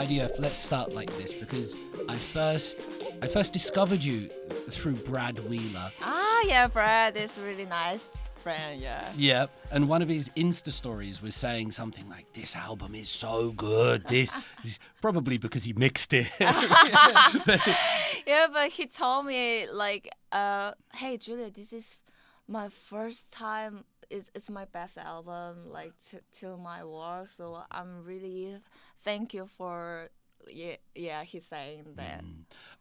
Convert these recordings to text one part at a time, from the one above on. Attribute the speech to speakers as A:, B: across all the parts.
A: IDF, let's start like this because I first discovered you through Brad Wheeler.
B: Ah, yeah, Brad is really nice friend, yeah.
A: Yeah, and one of his Insta stories was saying something like, "This album is so good." This probably because he mixed it.
B: Yeah, but he told me like, hey Julia, this is my first time. It's my best album, like till my work. So I'm really thank you for. Yeah, he's saying that.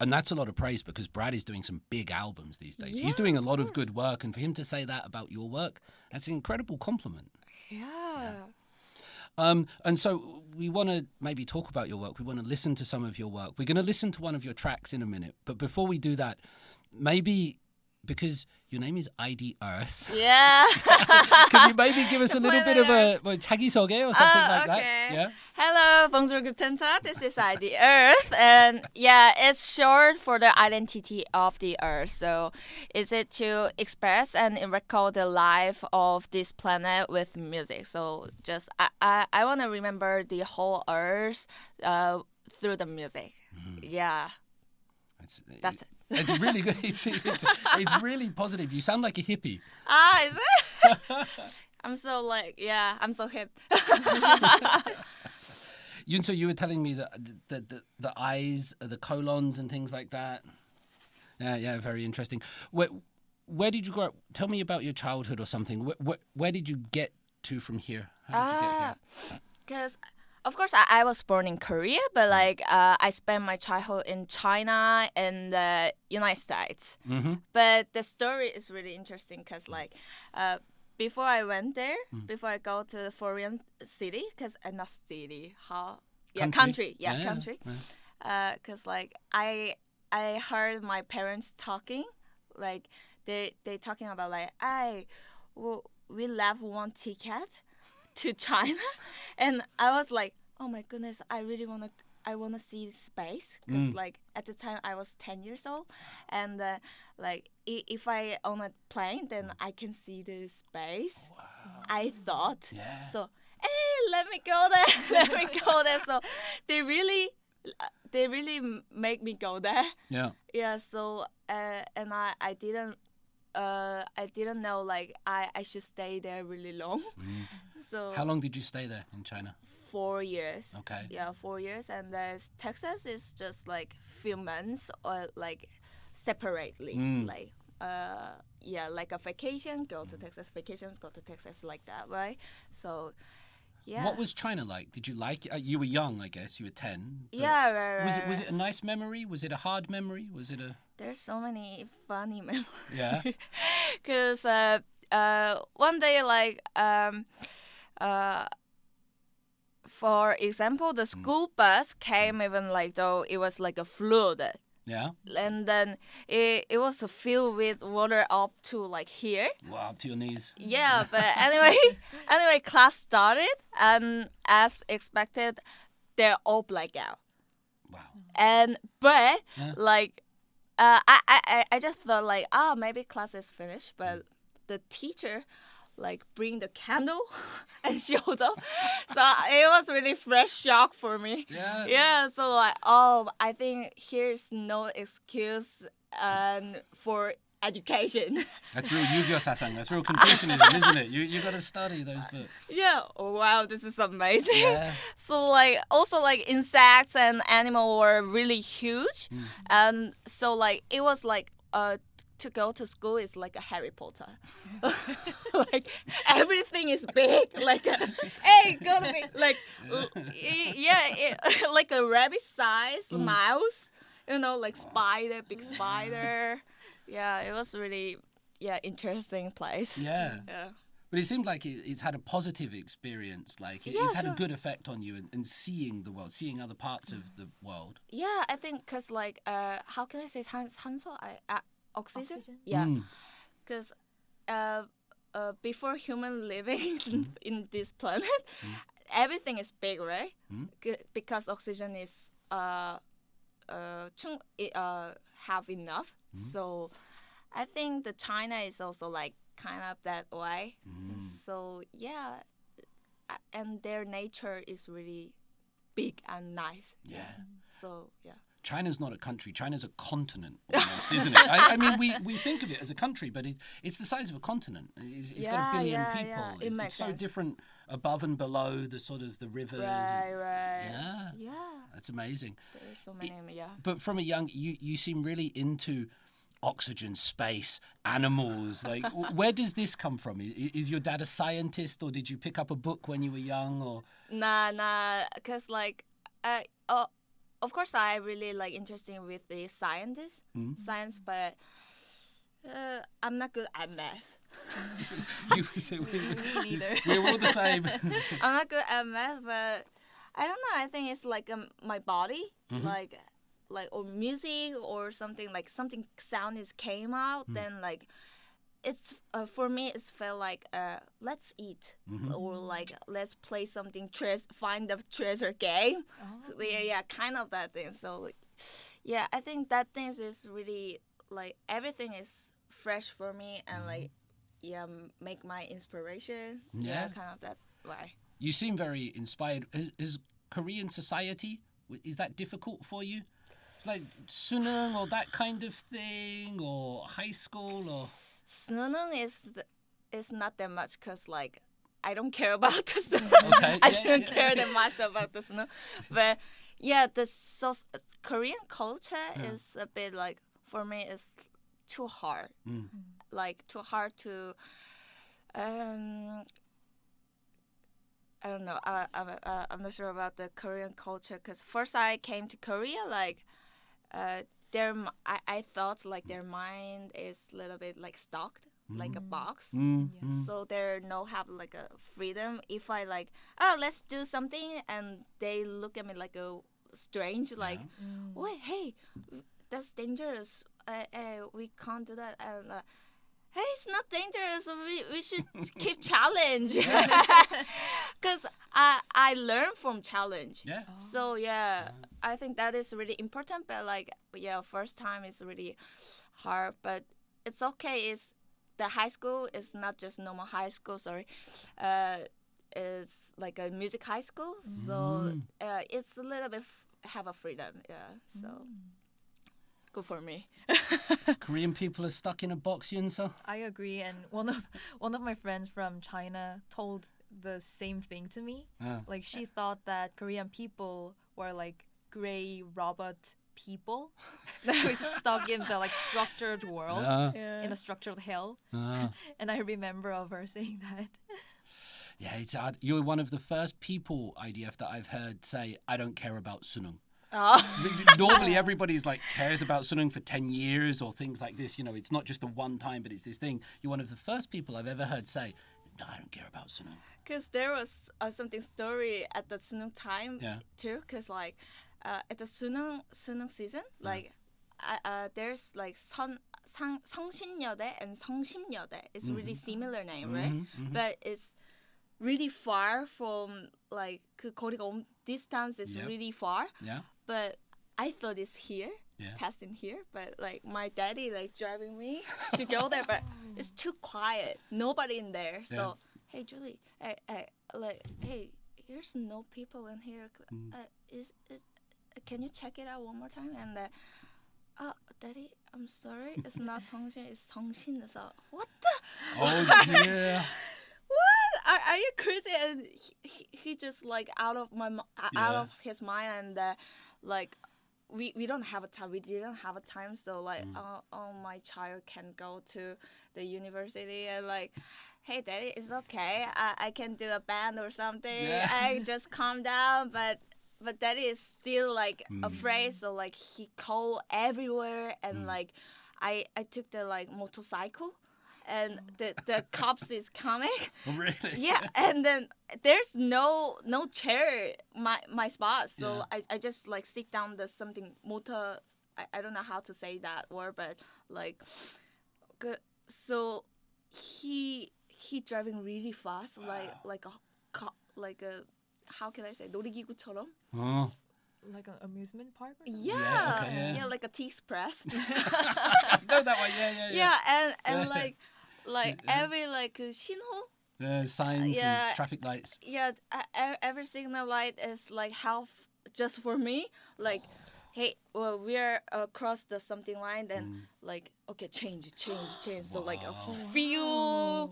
A: And that's a lot of praise because Brad is doing some big albums these days.
B: Yeah,
A: He's doing a lot
B: of
A: of good work, and for him to say that about your work, that's an incredible compliment.
B: Yeah.
A: And so we want to maybe talk about your work. We want to listen to some of your work. We're going to listen to one of your tracks in a minute. But before we do that, maybe because your name is ID Earth,
B: Yeah.
A: can you maybe give us a little bit of a 자기소개 or something like that? Yeah.
B: Hello, bonjour, guten tag. This is ID Earth, and yeah, it's short for the identity of the Earth. So, is it to express and record the life of this planet with music? So, just I want to remember the whole Earth through the music. Yeah, that's it.
A: It's really good. It's really positive. You sound like a hippie.
B: Ah, is it? I'm so hip.
A: Yunseo, you were telling me that the eyes, the colons and things like that. Yeah, very interesting. Where did you grow up? Tell me about your childhood or something. Where did you get to from here? How did you get here?
B: Because of course I was born in Korea, but like I spent my childhood in China and the United States.
A: Mm-hmm.
B: But the story is really interesting because like before I went there, before I go to the foreign city, because not city, country, country. Because like I heard my parents talking, like they talking about like we left one ticket to China, and I was like, oh my goodness, I really wanna see space because like at the time I was 10 years old, and like if I own a plane, then I can see the space. Wow. I thought so. Hey, let me go there. Let me go there. So they really make me go there.
A: Yeah.
B: Yeah. So and I didn't know like I should stay there really long. So
A: how long did you stay there in China?
B: 4 years.
A: Okay.
B: Yeah, 4 years, and Texas is just like few months or like separately, like like a vacation, go to Texas, vacation, go to Texas, like that, right? So, yeah.
A: What was China like? Did you like it? You were young, I guess. You were 10.
B: Yeah, right.
A: Was it a nice memory? Was it a hard memory? Was it a?
B: There's so many funny memories.
A: Yeah.
B: Because one day, like for example, the school bus came even like though it was like a flood.
A: Yeah.
B: And then it was filled with water up to like here.
A: Wow, up to your knees.
B: Yeah, but anyway, class started, and as expected, they're all blacked out.
A: Wow.
B: But like, I just thought like, maybe class is finished, but the teacher like bring the candle and showed up, so it was really fresh shock for me. Yeah, so like, I think here's no excuse for education.
A: That's real Yu-Gi-Oh sasang. That's real Confucianism, isn't it? You got to study those books.
B: Yeah. Oh, wow, this is amazing.
A: Yeah.
B: So like also like insects and animals were really huge, and so like it was like to go to school is like a Harry Potter. Like everything is big. Like hey, go to me. Like like a rabbit size mouse. You know, like spider, big spider. Yeah, it was really interesting place.
A: Yeah. But it seemed like it's had a positive experience. Like it's had a good effect on you and seeing the world, seeing other parts of the world.
B: Yeah, I think because like how can I say 산소? Oxygen? Yeah, because before human living in this planet, everything is big, right? Because oxygen is have enough. So I think the China is also like kind of that way. So yeah, and their nature is really big and nice.
A: Yeah.
B: So yeah.
A: China's not a country. China's a continent, almost, isn't it? I mean, we think of it as a country, but it's the size of a continent. It's got a billion people.
B: Yeah.
A: It's so different above and below the sort of the rivers.
B: Right.
A: Yeah. That's amazing.
B: There's so many,
A: But from a young, you seem really into oxygen, space, animals. Like, where does this come from? Is your dad a scientist, or did you pick up a book when you were young, or?
B: Nah, cause like, of course, I really like interested with the science, but I'm not good at math.
A: Me neither. We're all the same.
B: I'm not good at math, but I don't know. I think it's like my body, like or music or something, like something sound came out. Then like it's for me, it's felt like let's eat or like let's play something find the treasure game. Yeah, kind of that thing. So yeah, I think that thing is really like everything is fresh for me and like make my inspiration. Yeah, kind of that way.
A: You seem very inspired. Is Korean society, is that difficult for you? Like sunung or that kind of thing, or high school, or?
B: Sunung is not that much because like I don't care about the sunung.
A: Okay.
B: I don't care that much about the sunung. But yeah, Korean culture is a bit like, for me, it's too hard. Like too hard to I don't know. I'm not sure about the Korean culture because first I came to Korea like I thought like their mind is a little bit like stocked, like a box. So there no have like a freedom. If I like, let's do something, and they look at me like a strange, like, wait, hey, that's dangerous. We can't do that. And hey, it's not dangerous. We should keep challenge. Because I learn from challenge.
A: Yeah.
B: So yeah, I think that is really important. But like, yeah, first time is really hard. But it's okay. It's the high school is not just normal high school. Sorry, it's like a music high school. So it's a little bit have a freedom. Yeah. So. Good for me.
A: Korean people are stuck in a box, Yunseo.
C: I agree, and one of my friends from China told the same thing to me. Like she thought that Korean people were like gray robot people who's stuck in the like structured world, in a structured hell. And I remember of her saying that.
A: Yeah, it's odd. You're one of the first people, IDF, that I've heard say, I don't care about sunung. Normally everybody's like cares about sunung for 10 years or things like this, you know, it's not just a one time, but it's this thing. You're one of the first people I've ever heard say, no, I don't care about sunung.
B: Because there was something story at the sunung time too, because like at the sunung season, like there's like 성신여대 and 성심여대. It's really similar name, right? But it's really far from like 그 거리가 distance is really far. But I thought it's here, passing here. But like my daddy like driving me to go there, but it's too quiet, nobody in there. So hey Julie, hey, here's no people in here. Can you check it out one more time? And daddy, I'm sorry, it's not 성신, it's 성신. So what the?
A: Oh dear.
B: Are you crazy? And he just like out of his mind, and like we don't have a time. We didn't have a time, so like oh my child can go to the university and like, hey daddy, it's okay. I can do a band or something. I just calm down, but daddy is still like afraid. So like he called everywhere, and like I took the like motorcycle. And the cops is coming.
A: Oh, really?
B: Yeah, and then there's no chair my spot, so I just like sit down the something motor. I don't know how to say that word, but like, so he driving really fast, like a how can I say 놀이기구처럼?
C: Like an amusement park or something?
B: Yeah, like a T-Express.
A: I know that one,
B: Yeah, and like every like 신호.
A: Signs and traffic lights.
B: Yeah, every signal light is like half just for me, like, hey, well, we're across the something line, then like, okay, change. So like a few,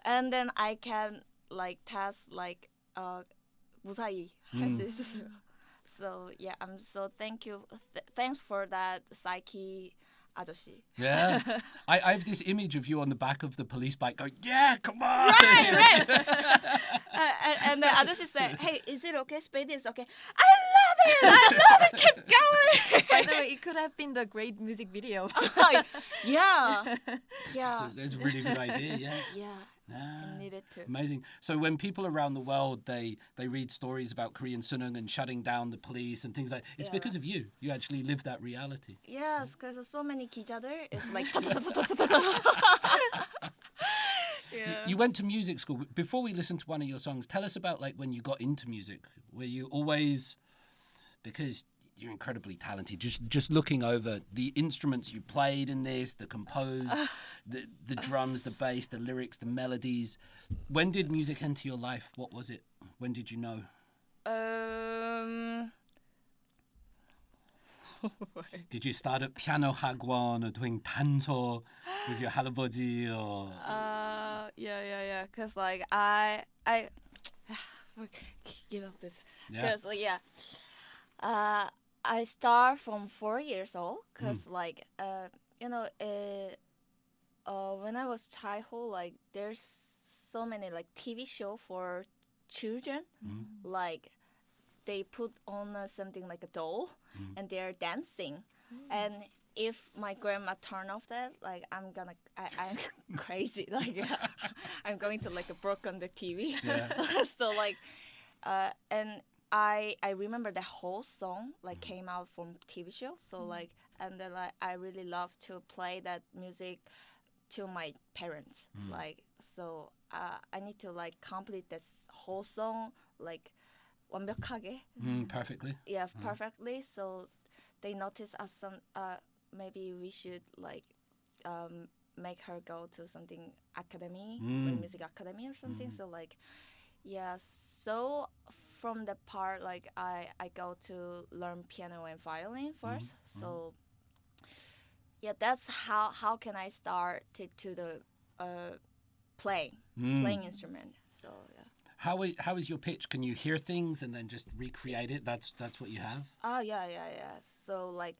B: and then I can like test like 무사히 할 수 있었어요. So yeah, I'm so thanks for that, Psyche 아저씨.
A: Yeah, I have this image of you on the back of the police bike going, yeah, come on.
B: Right. And the a저씨 said, hey, is it okay? Speed is okay. I love it. Keep going.
C: By the way, it could have been the great music video.
B: Yeah.
A: That's a really good idea. Yeah.
B: Yeah.
A: Ah,
B: I needed to.
A: amazing. So when people around the world they read stories about Korean sunung and shutting down the police and things like, it's because of you. You actually live that reality.
B: Yes, because so many 기자들 is like. Yeah.
A: You went to music school. Before we listen to one of your songs, tell us about like when you got into music. Were you always, because you're incredibly talented, just looking over the instruments you played in this, the compose, the drums, the bass, the lyrics, the melodies. When did music enter your life? What was it? When did you know? Did you start at piano hagwon or doing tanso with your halabodi or?
B: Yeah. Cause like I give up this. Cause like I start from 4 years old. Cause like when I was childhood, like there's so many like TV show for children, like they put on something like a doll and they're dancing, and if my grandma turn off that, like I'm crazy, like I'm going to like broke on the TV. So like and I remember the whole song like came out from TV show, so like, and then like I really love to play that music to my parents, like, so I need to like complete this whole song like 완벽하게.
A: Perfectly.
B: Yeah, perfectly. So they notice us some maybe we should like make her go to something academy, like music academy or something. So like, yeah, so from the part like I go to learn piano and violin first. So yeah, that's how can I start to the playing instrument. So yeah.
A: How is your pitch? Can you hear things and then just recreate it? That's what you have?
B: Oh yeah. So like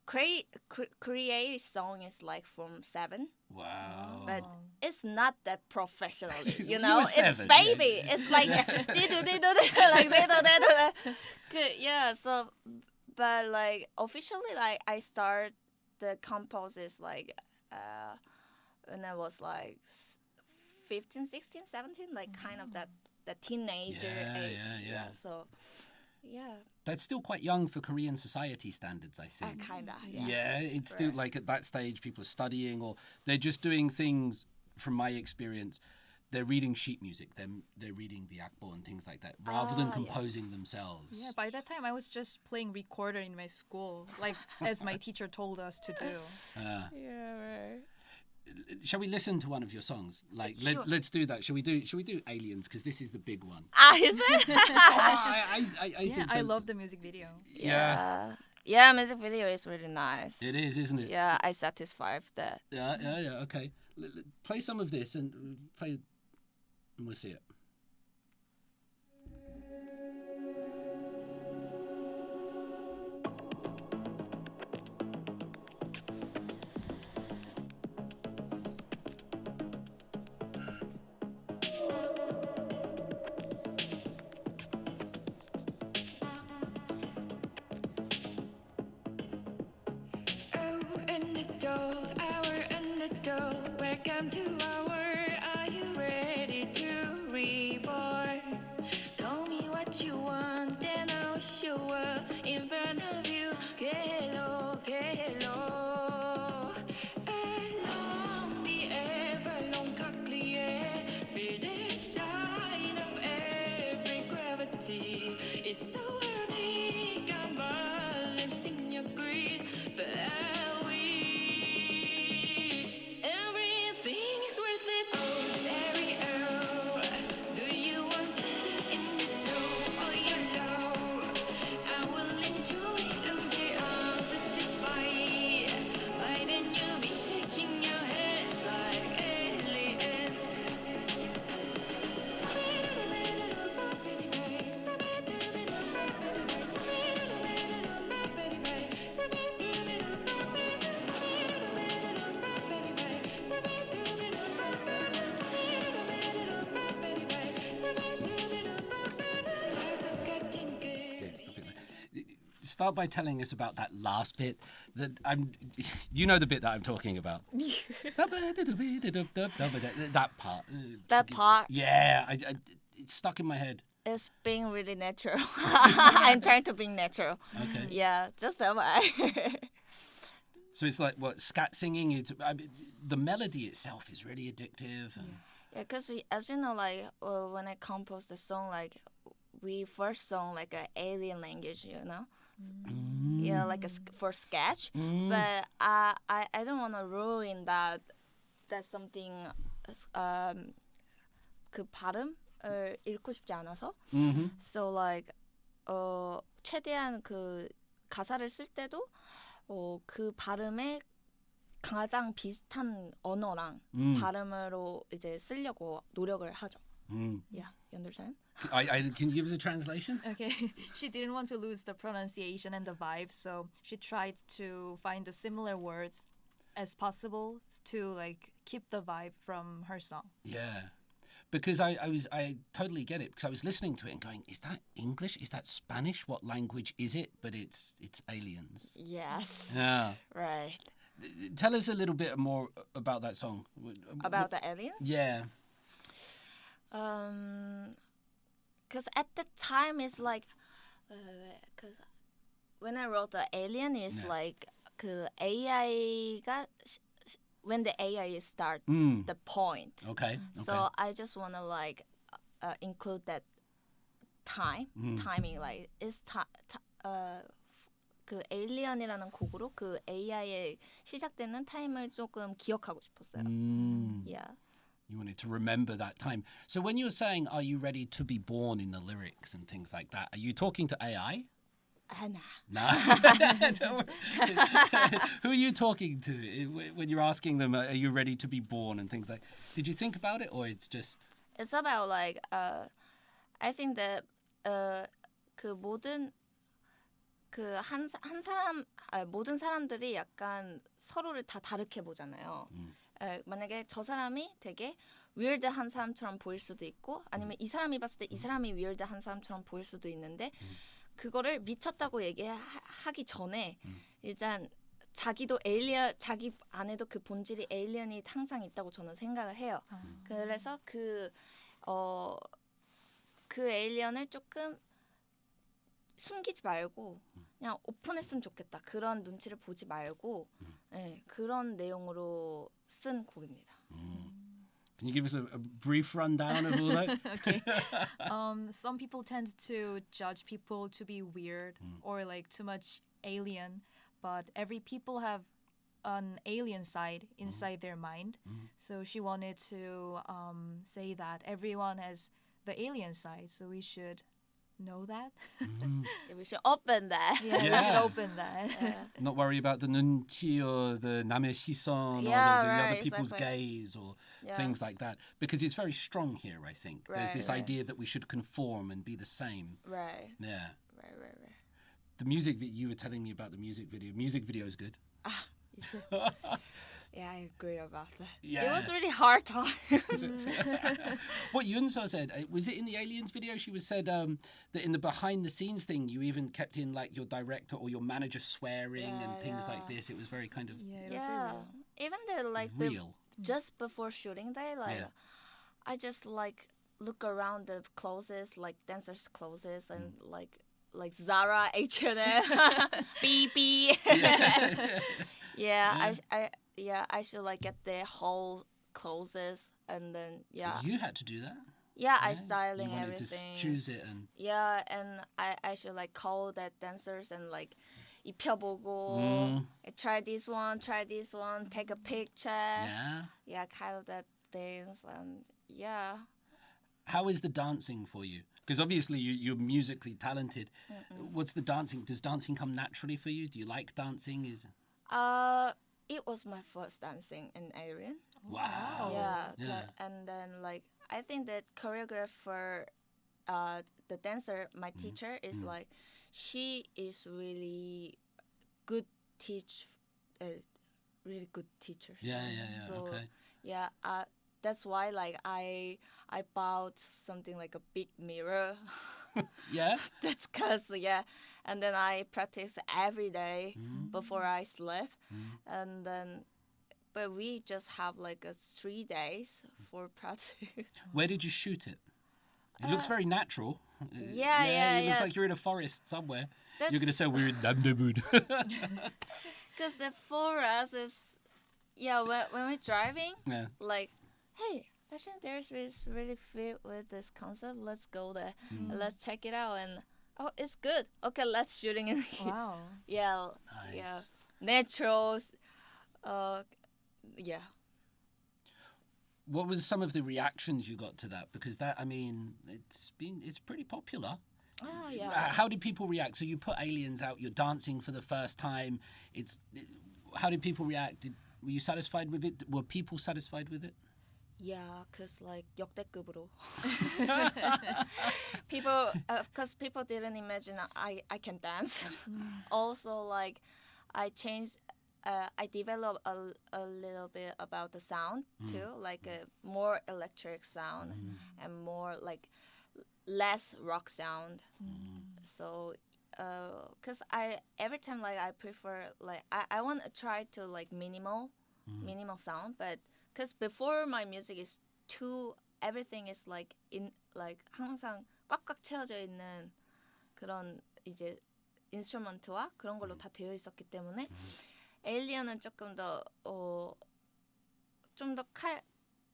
B: create song is like from 7.
A: Wow.
B: But it's not that professional, you
A: You
B: know.
A: were 7,
B: it's baby.
A: yeah.
B: It's like they do like they do. Good, yeah. So, but like officially, like I start the composes like when I was like 15, 16, 17, like kind of that teenager age. Yeah. So, yeah.
A: That's still quite young for Korean society standards, I think.
B: Kinda.
A: Yeah, it's still like at that stage people are studying or they're just doing things. From my experience, they're reading sheet music. They're reading the akbo and things like that rather than composing themselves.
C: Yeah, by that time I was just playing recorder in my school, like as my teacher told us to do.
B: Yeah, right.
A: Shall we listen to one of your songs? Like,
B: Sure.
A: let's do that. Shall we do Aliens? Because this is the big one.
B: Is it?
A: I think so.
C: I love the music video.
B: Yeah, music video is really nice.
A: It is, isn't it?
B: Yeah, I satisfied that.
A: Yeah. Okay. Play some of this and play, and we'll see it.
D: Welcome to our. Are you ready to reborn? Tell me what you want, then I'll show up in front of you. Get hello. Along the ever-long cochlear, feel the sign of every gravity. It's so unique, I'm balancing your greed, but I will.
A: Start by telling us about that last bit. You know the bit that I'm talking about. That part.
B: That part
A: Yeah, it's stuck in my head.
B: is being really natural. I'm trying to be natural.
A: Okay.
B: Yeah, just that way.
A: So it's like what scat singing. The melody itself is really addictive. And,
B: Yeah, because as you know, like when I composed the song, like we first sung like an alien language, you know. Yeah, like for sketch. But I don't want to ruin that. That's something 그 발음을 읽고 싶지 않아서. So like 최대한 그 가사를 쓸 때도 그 발음에 가장 비슷한 언어랑 발음으로 이제 쓰려고 노력을 하죠. Yeah, you understand?
A: Can you give us a translation?
C: Okay. She didn't want to lose the pronunciation and the vibe, so she tried to find the similar words as possible to like keep the vibe from her song.
A: Yeah. Because I totally get it, because I was listening to it and going, is that English? Is that Spanish? What language is it? But it's aliens.
B: Yes.
A: Yeah.
B: Right.
A: Tell us a little bit more about that song.
B: About the aliens?
A: Yeah.
B: Because at the time it's like, because when I wrote the alien, it's like 그 AI가 when the AI start the point.
A: Okay.
B: So I just want to like include that timing, like it's 그 에일리언이라는 곡으로 그 AI의 시작되는 타임을 조금 기억하고 싶었어요. Yeah.
A: You wanted to remember that time. So when you're saying, are you ready to be born in the lyrics and things like that, are you talking to AI?
B: Nah.
A: No. Don't worry. Who are you talking to when you're asking them, are you ready to be born and things like that? Did you think about it, or it's just...
B: It's about like, I think that 그 모든 그 한 사람 모든 사람들이 약간 서로를 다 다르게 보잖아요. 만약에 저 사람이 되게 weird한 사람처럼 보일 수도 있고 아니면 이 사람이 봤을 때 이 사람이 weird한 사람처럼 보일 수도 있는데 그거를 미쳤다고 얘기하기 전에 일단 자기도 에일리언 자기 안에도 그 본질이 에일리언이 항상 있다고 저는 생각을 해요. 그래서 그 에일리언을 조금 숨기지 말고 그냥 오픈했으면 좋겠다. 그런 눈치를 보지 말고 네, 그런 내용으로 쓴 곡입니다.
A: Can you give us a brief rundown of all that?
C: Okay. Some people tend to judge people to be weird or like too much alien, but every people have an alien side inside their mind. So she wanted to say that everyone has the alien side, so we should know that.
B: We should open that.
C: Yeah, we should open that.
A: Not worry about the 눈치 or the 남의 시선 or the other people's gaze or things like that. Because it's very strong here, I think. There's this idea that we should conform and be the same.
B: Right.
A: Yeah.
B: Right.
A: The music that you were telling me about the music video is good.
B: Yeah, I agree about that.
A: Yeah.
B: It was really hard time.
A: What Yunseo said, was it in the Aliens video? She said that in the behind the scenes thing, you even kept in like your director or your manager swearing and things like this. It was very kind of
B: Even the like
A: real.
B: Just before shooting day, like I just like look around the clothes, like dancers' clothes, and like Zara, H&M, BB. I should like get the whole clothes and then
A: You had to do that.
B: Yeah, I styling
A: you wanted
B: everything.
A: To choose it and
B: and I should like call that dancers and like 입혀보고 try this one, take a picture. Yeah, kind of that things and
A: How is the dancing for you? Because obviously you're musically talented. What's the dancing? Does dancing come naturally for you? Do you like dancing?
B: It was my first dancing in Alien.
A: Wow.
B: Yeah. And then like I think that choreographer, the dancer, my teacher is like, she is really good really good teacher.
A: Yeah.
B: So,
A: okay.
B: Yeah. that's why like I bought something like a big mirror.
A: Yeah.
B: That's cause and then I practice every day before I sleep, and then but we just have like 3 days for practice.
A: Where did you shoot it? It looks very natural.
B: Yeah.
A: It looks like you're in a forest somewhere.
B: That's
A: You're gonna say we're in Namdaemun.
B: because the forest is when we're driving, like, hey, I think there's this really fit with this concept. Let's go there and let's check it out. And it's good. Okay, let's shooting it.
C: Wow.
B: Yeah,
A: Nice.
B: yeah, natural. Yeah.
A: What was some of the reactions you got to that? Because that, I mean, it's pretty popular.
B: Oh yeah.
A: How did people react? So you put Aliens out. You're dancing for the first time. How did people react? Were you satisfied with it? Were people satisfied with it?
B: Yeah, cause like 역대급으로. People, cause people didn't imagine I can dance. Also, like, I changed. I developed a little bit about the sound too, like a more electric sound and more like less rock sound. So, cause every time like I prefer like I want to try to like minimal sound, but cause before my music is everything is like in like 항상 꽉꽉 채워져 있는 그런 이제 인스트루먼트와 그런 걸로 다 되어 있었기 때문에. 에일리언은 조금 더 좀 더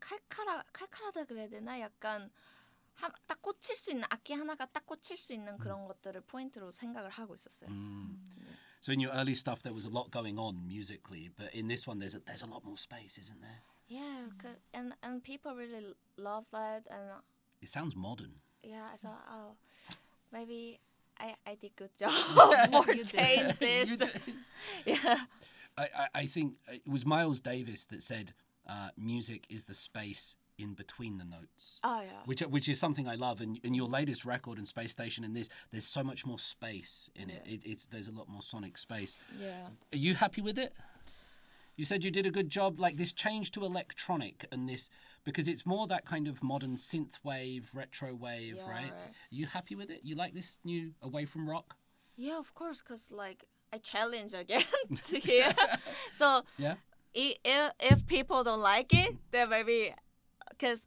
B: 칼칼하다 그래야 되나? 약간 딱 꽂힐 수 있는 악기 하나가 딱 꽂힐 수 있는 그런 것들을 포인트로 생각을 하고 있었어요.
A: So in your early stuff, there was a lot going on musically, but in this one, there's a lot more space, isn't there?
B: Yeah, and people really love that, and
A: It sounds modern.
B: yeah, I thought, maybe I did good job portraying this.
A: You did.
B: Yeah.
A: I think it was Miles Davis that said, "Music is the space in between the notes."
B: Oh yeah.
A: Which is something I love. And in your latest record and Space Station and this, there's so much more space in it. There's a lot more sonic space.
B: Yeah.
A: Are you happy with it? You said you did a good job. Like this change to electronic and this, because it's more that kind of modern synth wave, retro wave, right? Are you happy with it? You like this new away from rock?
B: Yeah, of course, because like I challenge again here. So
A: Yeah.
B: If people don't like it, then maybe because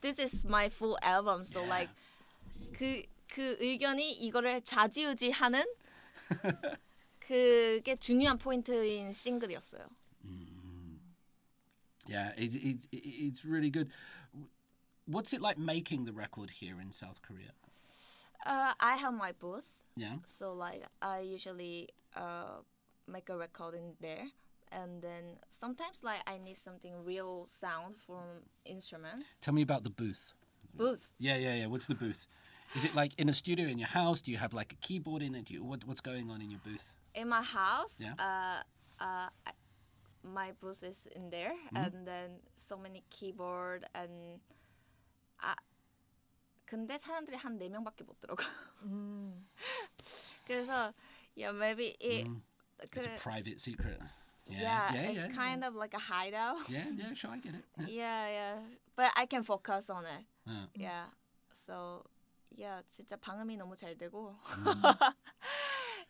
B: this is my full album, so like 그 의견이 이거를 좌지우지하는 그게 중요한 포인트인 싱글이었어요.
A: Yeah, it's really good. What's it like making the record here in South Korea?
B: I have my booth.
A: Yeah.
B: So like I usually make a record in there, and then sometimes like I need something real sound from instrument.
A: Tell me about the booth.
B: Booth.
A: Yeah. What's the booth? Is it like in a studio in your house? Do you have like a keyboard in it? What's going on in your booth?
B: In my house,
A: Yeah.
B: my booth is in there, and then so many keyboard and 근데 사람들이 한 4명밖에 못 들어가. 그래서 maybe
A: It's a private secret.
B: it's kind of like a hideout.
A: Yeah, sure, I get it.
B: Yeah. But I can focus on it.
A: Yeah.
B: Yeah. So 진짜 방음이 너무 잘 되고.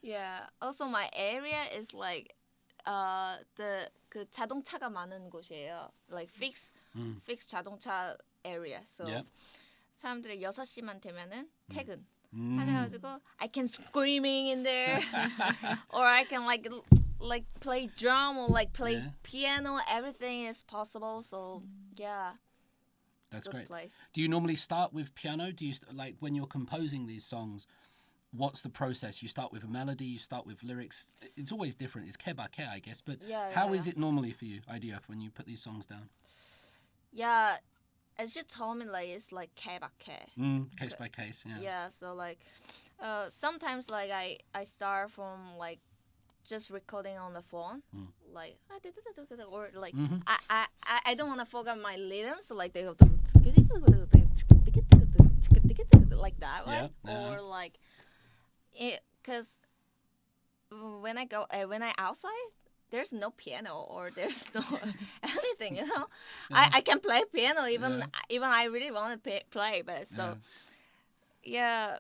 B: Yeah. Also my area is like 그 자동차가 많은 곳이에요. Like fixed 자동차 area. So 사람들이 6시만 되면은 퇴근. 해가지고 I can screaming in there, or I can like play drum or like play piano. Everything is possible. So
A: That's
B: good
A: great.
B: place.
A: Do you normally start with piano? Do you like when you're composing these songs? What's the process? You start with a melody. You start with lyrics. It's always different. It's ke by ke, I guess. But how is it normally for you, IDF, when you put these songs down?
B: Yeah. As you told me, like it's like K by K.
A: Case by case, yeah.
B: Yeah, so like sometimes like I start from like just recording on the phone, like or like I don't want to forget my rhythm, so like they go like that way, or like because when I outside, there's no piano or there's no anything, you know. I can play piano even I really want to play, but so yeah.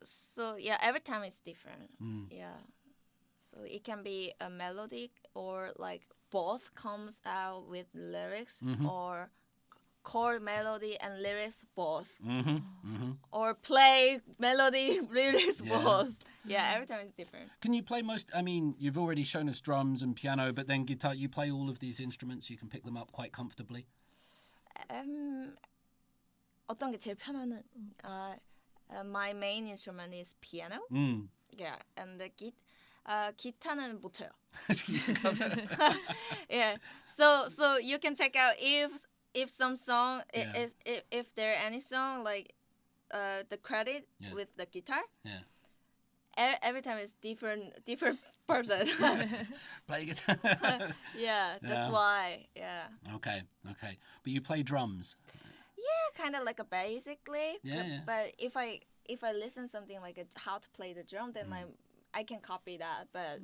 B: So yeah, every time it's different. Yeah. So it can be a melodic or like both comes out with lyrics or chord melody and lyrics both. Or play melody, lyrics both. Yeah, every time it's different.
A: Can you play most, I mean, you've already shown us drums and piano, but then guitar, you play all of these instruments, you can pick them up quite comfortably?
B: 어떤 게 제일 편안한? My main instrument is piano. Yeah, and the 기타는 못 쳐요. Yeah, so you can check out if some song if there any song like the credit with the guitar. Yeah. Every time it's different person.
A: Play guitar.
B: Yeah, that's why. Yeah.
A: Okay. But you play drums.
B: Yeah, kind of like a basically.
A: Yeah.
B: But if I listen something like how to play the drum, then I can copy that. But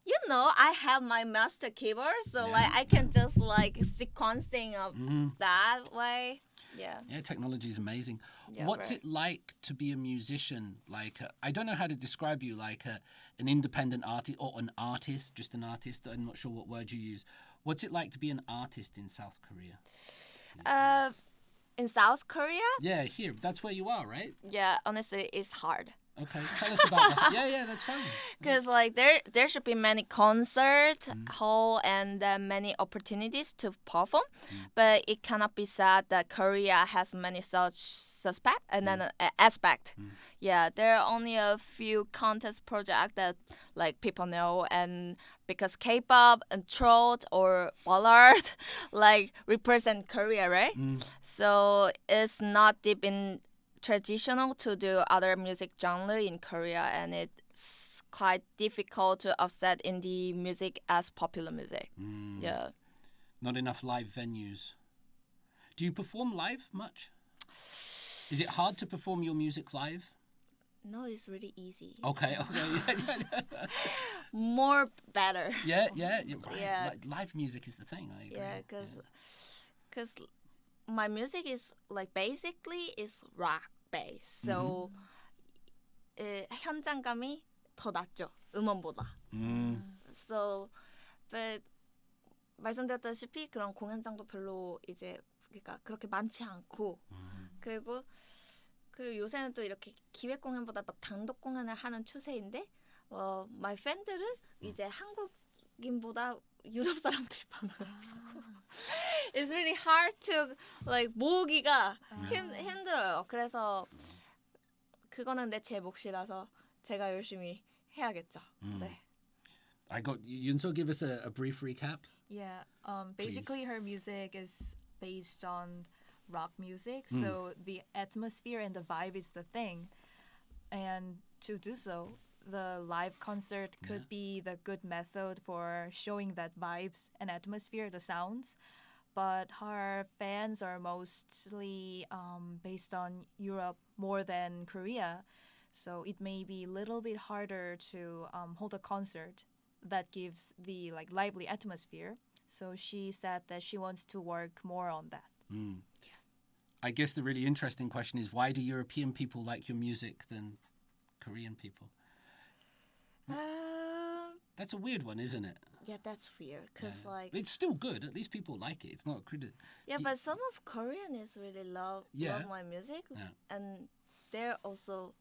B: you know, I have my master keyboard, so like I can just like sequencing of that way. Yeah. Yeah,
A: technology is amazing.
B: Yeah,
A: What's it like to be a musician? Like, I don't know how to describe you, like an independent artist or an artist, just an artist. I'm not sure what word you use. What's it like to be an artist in South Korea?
B: In South Korea?
A: Yeah, here. That's where you are, right?
B: Yeah, honestly, it's hard.
A: Okay, tell us about that. Yeah, that's fine.
B: Because like there should be many concerts, hall, and many opportunities to perform, but it cannot be said that Korea has many such aspect. Yeah, there are only a few contest projects that like people know, and because K-pop and trot or ballad like represent Korea, right? So it's not deep in traditional to do other music genre in Korea, and it's quite difficult to offset indie music as popular music. Yeah.
A: Not enough live venues. Do you perform live much? Is it hard to perform your music live?
B: No, it's really easy.
A: Okay.
B: More better.
A: Yeah. Right. Yeah. Live music is the thing. I agree.
B: Yeah, because my music is like basically is rock based, so 현장감이 더 낮죠 음원보다. So, but 말씀드렸다시피 그런 공연장도 별로 이제 그러니까 그렇게 많지 않고 그리고 요새는 또 이렇게 기획 공연보다 막 단독 공연을 하는 추세인데 my 팬들은 이제 한국인보다 유럽 사람들이 많아가지고 it's really hard to like 모으기가 힘들어요. 그래서 그거는 제 몫이라서 제가 열심히 해야겠죠. 네.
A: I got Yunseo. Give us a brief recap.
C: Yeah. Basically, her music is based on rock music, so the atmosphere and the vibe is the thing, and to do so, the live concert could be the good method for showing that vibes and atmosphere, the sounds. But her fans are mostly based on Europe more than Korea, so it may be a little bit harder to hold a concert that gives the like lively atmosphere. So she said that she wants to work more on that.
A: I guess the really interesting question is, why do European people like your music than Korean people? That's a weird one, isn't it?
B: Yeah, that's weird. Cause like
A: it's still good. At least people like it. It's not a critic.
B: Yeah, but some of Koreans really love my music, and they're also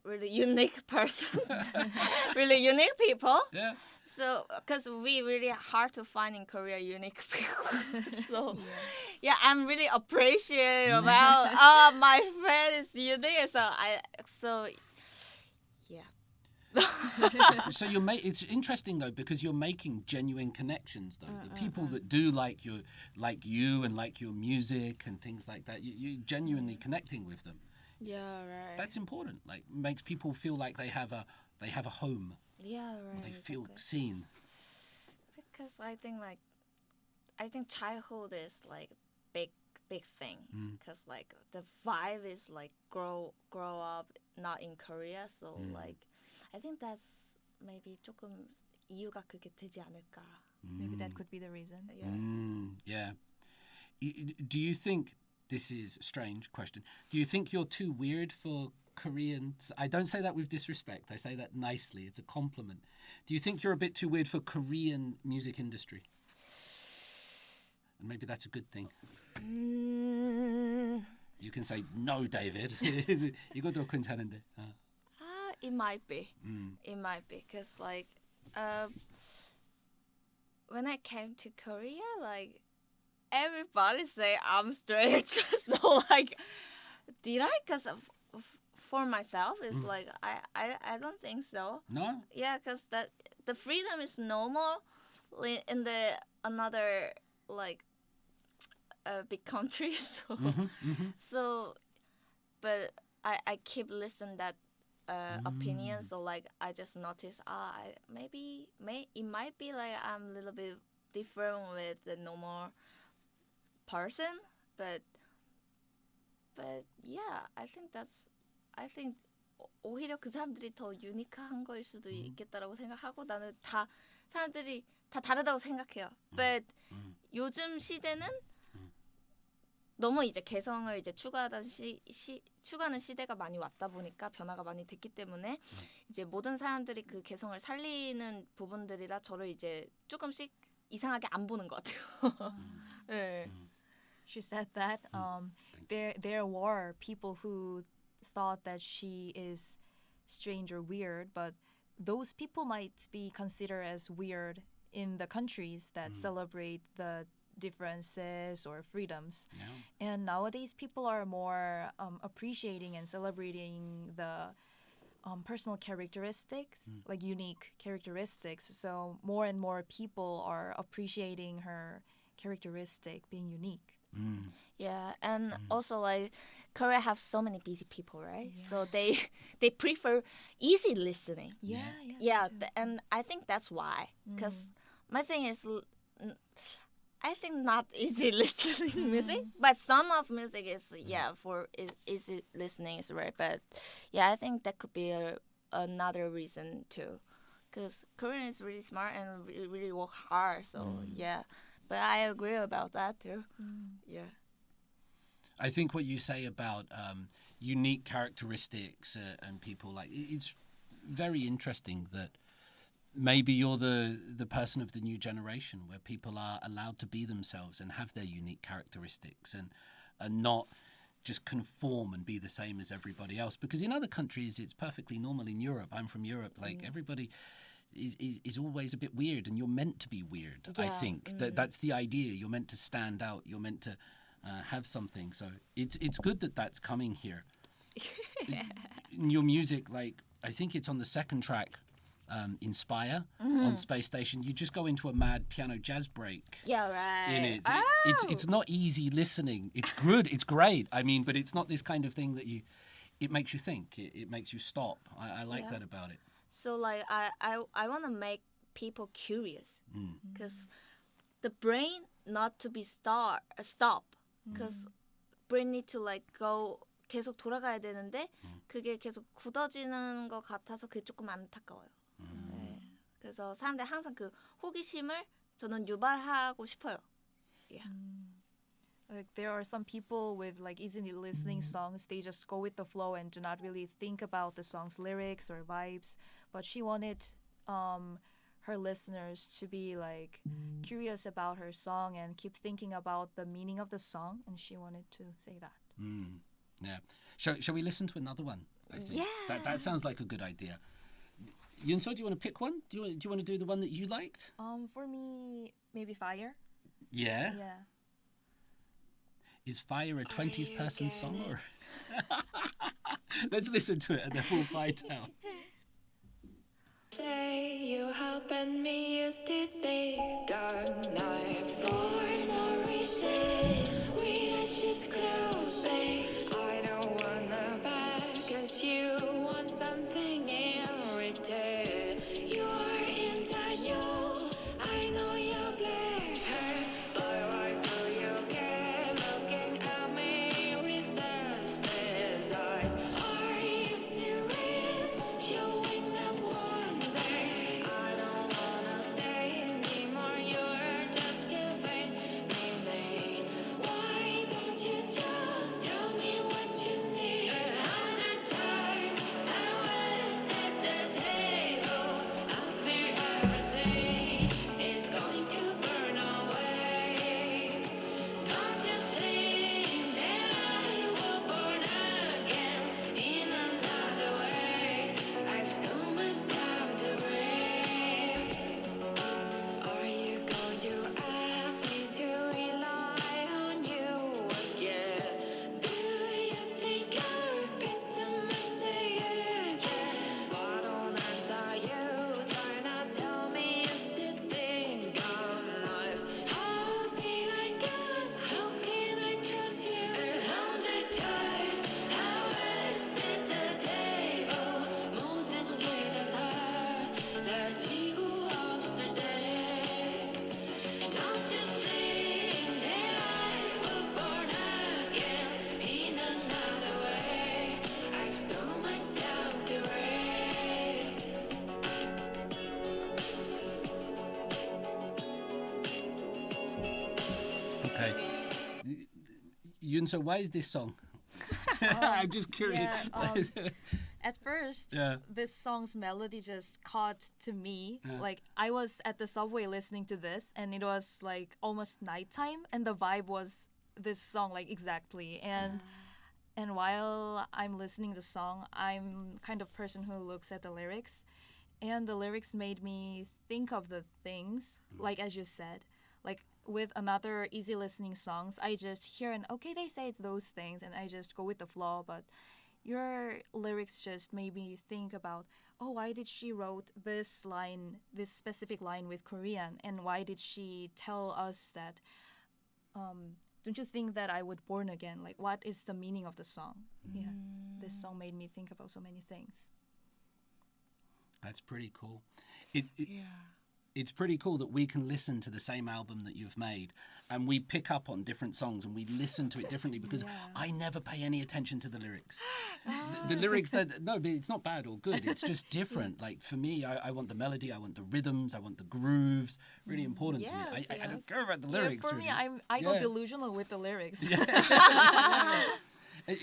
B: really unique person, really unique people. Yeah. So, because we really hard to find in Korea unique people. So, I'm really appreciative about my friend is unique.
A: So it's interesting though, because you're making genuine connections though. The people that do like you and like your music and things like that, you genuinely connecting with them.
B: Yeah, right.
A: That's important. Like, makes people feel like they have a home.
B: Yeah, right.
A: Or they feel seen.
B: Because I think childhood is like big thing. Because like the vibe is like grow up not in Korea, so like I think that's maybe 조금 이유가 그게 되지 않을까.
C: Maybe that could be the reason.
B: Yeah.
A: Yeah. Do you think, this is a strange question, do you think you're too weird for Korean? I don't say that with disrespect. I say that nicely. It's a compliment. Do you think you're a bit too weird for Korean music industry? And maybe that's a good thing. You can say, no, David. 이것도 괜찮은데.
B: It might be. It might be. Because, like, when I came to Korea, like, everybody say I'm straight. So, like, did I? Because for myself, it's like, I don't think so.
A: No?
B: Yeah, because the freedom is normal in the another, like, big countries. So, so, but I keep listening that opinion. So like I just noticed, it might be like I'm a little bit different with the normal person, but yeah, I think 오히려 그 사람들이 더 유니크한 거일 수도 있겠다라고 생각하고 나는 다 사람들이 다 다르다고 생각해요. But 요즘 시대는 너무 이제 개성을 이제 추구하는 시대가 많이 왔다 보니까 변화가 많이 됐기 때문에 이제 모든 사람들이 그 개성을 살리는 부분들이라 저를 이제 조금씩 이상하게 안 보는 것 같아요. 네.
C: She said that there were people who thought that she is strange or weird, but those people might be considered as weird in the countries that celebrate the differences or freedoms. Yeah. And nowadays people are more appreciating and celebrating the personal characteristics, like unique characteristics. So more and more people are appreciating her characteristic being unique.
B: Yeah, and also like Korea have so many busy people, right? Yeah. So they prefer easy listening.
C: Yeah.
B: And I think that's why. Because my thing is, I think not easy listening music, but some of music is for easy listening is right. But yeah, I think that could be another reason too, because Korean is really smart and really work hard. So yeah, but I agree about that too. Yeah.
A: I think what you say about unique characteristics and people like it's very interesting that maybe you're the person of the new generation where people are allowed to be themselves and have their unique characteristics and not just conform and be the same as everybody else. Because in other countries, it's perfectly normal. In Europe, I'm from Europe, like everybody is always a bit weird and you're meant to be weird. Yeah. I think that's the idea. You're meant to stand out. You're meant to have something. So it's good that that's coming here. In your music, like I think it's on the second track, Inspire on Space Station. You just go into a mad piano jazz break.
B: Yeah, right.
A: In it, it's not easy listening. It's good. It's great. I mean, but it's not this kind of thing that it makes you think. It makes you stop. I like that about it.
B: So like I want to make people curious because the brain not to be stop because brain need to like go 계속 돌아가야 되는데 그게 계속 굳어지는 것 같아서 그게 조금 안타까워요. 네. 그래서 사람들이 항상 그 호기심을 저는 유발하고 싶어요. Yeah.
C: Like there are some people with like easily listening songs, they just go with the flow and do not really think about the song's lyrics or vibes. But she wanted her listeners to be like curious about her song and keep thinking about the meaning of the song, and she wanted to say that.
A: Yeah. Shall we listen to another one? I think.
B: Yeah.
A: That sounds like a good idea. Yunseo, do you want to pick one? Do you want to do the one that you liked?
C: For me, maybe Fire.
A: Yeah.
C: Yeah.
A: Is Fire a 20s person song? Or... Let's listen to it and then we'll find out.
D: Say you helping me use to think I'm not for no reason. We the ship's clothing. I don't wanna back cause you want something in return. You're in Daniel. I know you're black. But why do you care looking at me with such sad eyes? Are you serious? Showing up one day. I don't wanna
A: Yunseo, why is this song? I'm just curious.
C: At first, this song's melody just caught to me. Like, I was at the subway listening to this, and it was like almost nighttime, and the vibe was this song, like, exactly. And while I'm listening to the song, I'm kind of person who looks at the lyrics, and the lyrics made me think of the things, like as you said, like with another easy listening songs, I just hear and okay, they say those things, and I just go with the flow. But your lyrics just made me think about, oh, why did she wrote this line, this specific line with Korean, and why did she tell us that? Don't you think that I would born again? Like, what is the meaning of the song? Yeah, this song made me think about so many things.
A: That's pretty cool. It's pretty cool that we can listen to the same album that you've made, and we pick up on different songs and we listen to it differently, because I never pay any attention to the lyrics. The lyrics, no, but it's not bad or good. It's just different. Like, for me, I want the melody, I want the rhythms, I want the grooves. Really important to me. I don't care about the lyrics.
C: For me, I go delusional with the lyrics.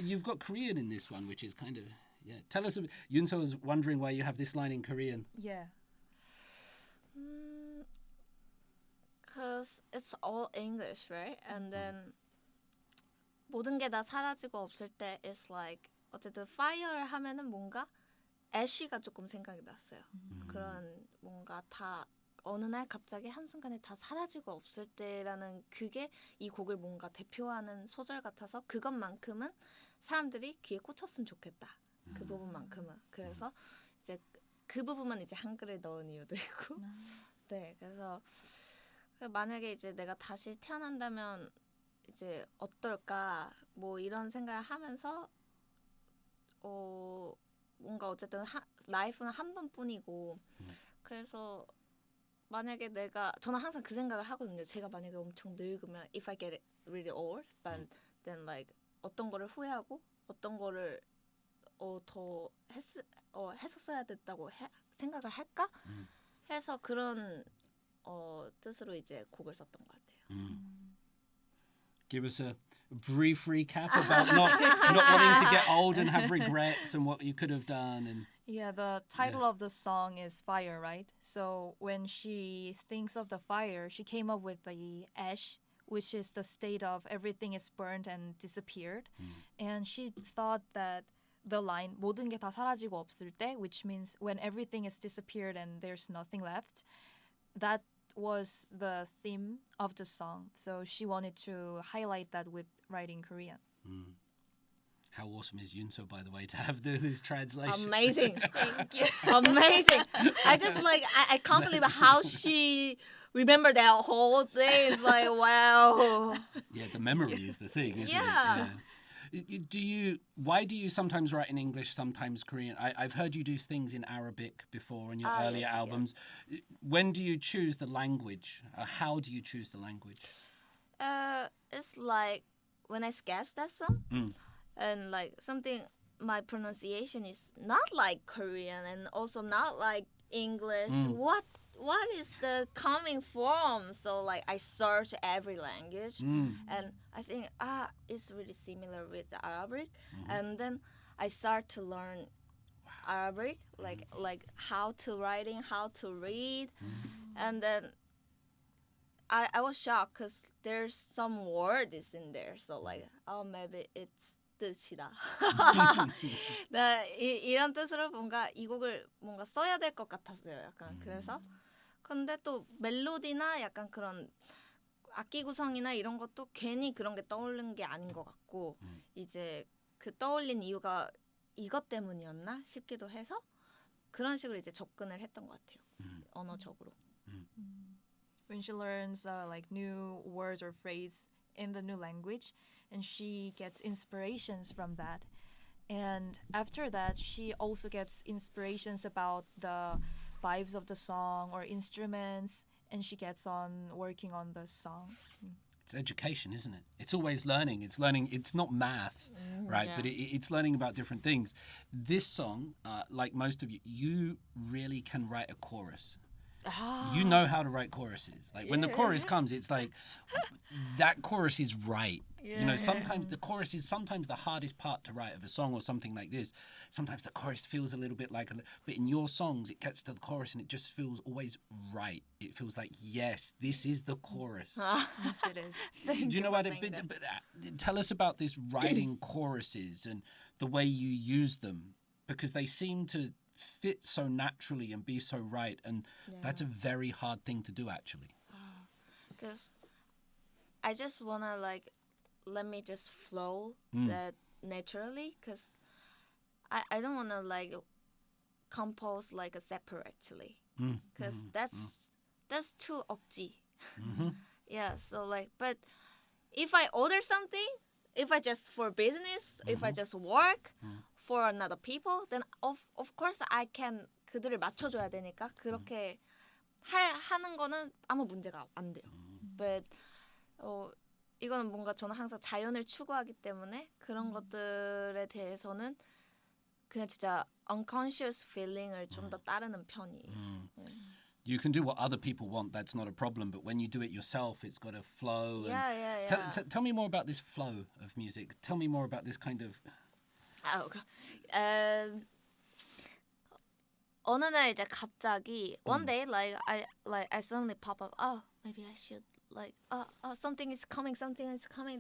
A: You've got Korean in this one, which is kind of, Tell us, Yunseo was wondering why you have this line in Korean.
C: Yeah.
B: Because it's all English, right? And then 모든 게 다 사라지고 없을 때 it's like 어쨌든 fire를 하면은 뭔가 ash가 조금 생각이 났어요. 그런 뭔가 다 어느 날 갑자기 한순간에 다 사라지고 없을 때라는 그게 이 곡을 뭔가 대표하는 소절 같아서 그것만큼은 사람들이 귀에 꽂혔으면 좋겠다. 그 부분만큼은. 그래서 이제 그 부분만 이제 한글을 넣은 이유도 있고. 네, 그래서 만약에 이제 내가 다시 태어난다면 이제 어떨까 뭐 이런 생각을 하면서 뭔가 어쨌든 라이프는 한 번뿐이고 그래서 만약에 저는 항상 그 생각을 하거든요. 제가 만약에 엄청 늙으면 if I get really old, but then like 어떤 거를 후회하고 어떤 거를 더 했었어야 됐다고 생각을 할까? 해서 그런 뜻으로 이제 곡을 썼던 것 같아요.
A: Give us a brief recap about not wanting to get old and have regrets and what you could have done. And
C: yeah, the title of the song is Fire, right? So when she thinks of the fire, she came up with the ash, which is the state of everything is burned and disappeared. And she thought that the line 모든 게 다 사라지고 없을 때, which means when everything is disappeared and there's nothing left, that was the theme of the song. So she wanted to highlight that with writing Korean.
A: How awesome is Yunseo, by the way, to have this translation?
B: Amazing. Thank you. Amazing. I just I can't believe how she remembered that whole thing. It's like, wow.
A: Yeah, the memory is the thing, isn't it? Yeah. Why do you sometimes write in English, sometimes Korean? I've heard you do things in Arabic before in your earlier albums. Yes. When do you choose the language? How do you choose the language?
B: It's like when I sketch that song, and like something, my pronunciation is not like Korean and also not like English. What is the coming from? So like I search every language, and I think it's really similar with the Arabic, and then I start to learn Arabic, like how to writing, how to read, and then I was shocked because there's some words in there. So like maybe it's 뜻이다. 이런 뜻으로 뭔가 이 곡을 뭔가 써야 될 것 같았어요. 약간 그래서. 근데 또 멜로디나 약간 그런 악기 구성이나 이런 것도 괜히 그런 게 떠오른 게 아닌 것 같고 이제 그 떠올린 이유가 이것 때문이었나 싶기도 해서 그런 식으로 이제 접근을 했던 것 같아요. 언어적으로.
C: When she learns like new words or phrase in the new language, and she gets inspirations from that, and after that she also gets inspirations about the vibes of the song or instruments, and she gets on working on the song.
A: It's education, isn't it? It's always learning. It's learning. It's not math, right? Yeah. But it's learning about different things. This song, like most of you, you really can write a chorus. you know how to write choruses. Like when the chorus comes, it's like that chorus is right. You know, sometimes the chorus is sometimes the hardest part to write of a song or something like this. Sometimes the chorus feels a little bit like, but in your songs, it gets to the chorus and it just feels always right. It feels like, yes, this is the chorus.
C: Yes, it is.
A: Do you know what? Tell us about this writing choruses and the way you use them, because they seem to fit so naturally and be so right, and that's a very hard thing to do, actually.
B: Because I just wanna like let me just flow that naturally, because I don't wanna like compose like separately, because that's too 억지. Yeah, so like, but if I order something, if I just for business, if I just work for another people, then of course I can 그들을 맞춰줘야 되니까 그렇게 하는 거는 아무 문제가 안 돼요. But 이거는 뭔가 저는 항상 자연을 추구하기 때문에 그런 것들에 대해서는 그냥 진짜 unconscious feeling을 좀 더 따르는 편이에요.
A: You can do what other people want, that's not a problem, but when you do it yourself, it's got to flow. Tell me more about this flow of music. Tell me more about this kind of...
B: 어느 날 이제 갑자기 one day I suddenly pop up, oh maybe I should like something is coming,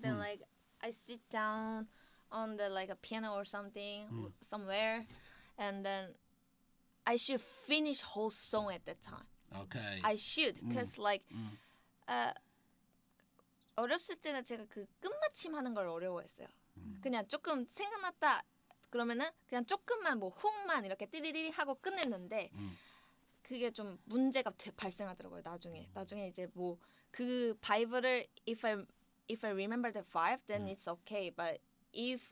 B: then like I sit down on the like a piano or something somewhere, and then I should finish whole song at that time.
A: Okay.
B: I should, because like 어렸을 때는 제가 그 끝마침 하는 걸 어려워했어요. 그냥 조금 생각났다 그러면은 그냥 조금만 뭐 훅만 이렇게 띠리리 하고 끝냈는데 그게 좀 문제가 발생하더라고요. 나중에 이제 뭐 그 바이브를 if I remember the vibe, then it's okay. But if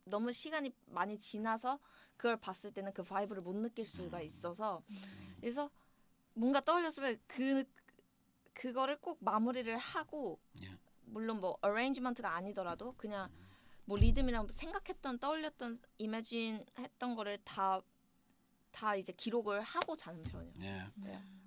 B: 너무 시간이 많이 지나서 그걸 봤을 때는 그 바이브를 못 느낄 수가 있어서, 그래서 뭔가 떠올렸으면 그거를 꼭 마무리를 하고, 물론 뭐 어레인지먼트가 아니더라도 그냥 뭐 리듬이랑 생각했던 떠올렸던 이미진 했던 거를 다 이제 기록을 하고 자는 편이었어요.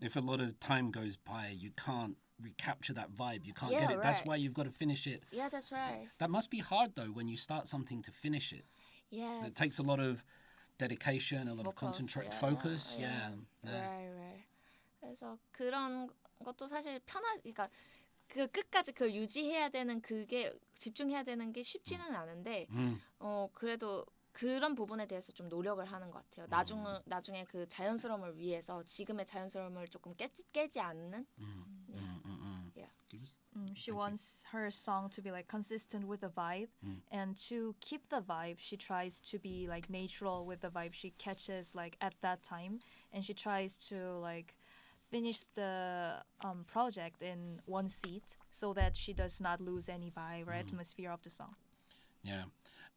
A: If a lot of time goes by, you can't recapture that vibe. You can't get it.
B: Right.
A: That's why you've got to finish it.
B: Yeah, that's right.
A: That must be hard though when you start something to finish it.
B: Yeah.
A: It takes a lot of dedication, a lot of focus.
B: Right. 그래서 그런 것도 사실 그러니까 그 끝까지 그걸 유지해야 되는 그게 집중해야 되는 게 쉽지는 않은데 그래도 그런 부분에 대해서 좀 노력을 하는 것 같아요. 나중에 그 자연스러움을 위해서 지금의 자연스러움을 조금 깨지 않는.
C: She wants her song to be like consistent with the vibe, and to keep the vibe, she tries to be like natural with the vibe she catches like at that time, and she tries to like finish the project in one seat so that she does not lose any vibe or atmosphere of the song.
A: Yeah.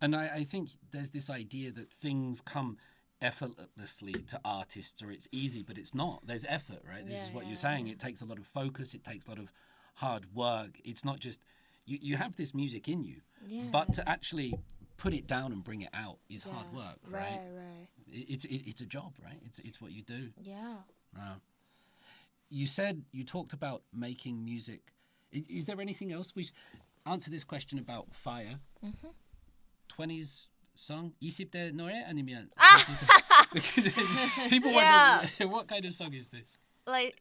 A: And I think there's this idea that things come effortlessly to artists, or it's easy, but it's not. There's effort, right? This is what you're saying. It takes a lot of focus. It takes a lot of hard work. It's not just, you have this music in you, but to actually put it down and bring it out is hard work, right?
B: Right.
A: It's a job, right? It's what you do.
B: Yeah.
A: You talked about making music. Is there anything else? We answer this question about Fire. 20s song? 20대 노래 아니면 people wonder what kind of song is this?
B: Like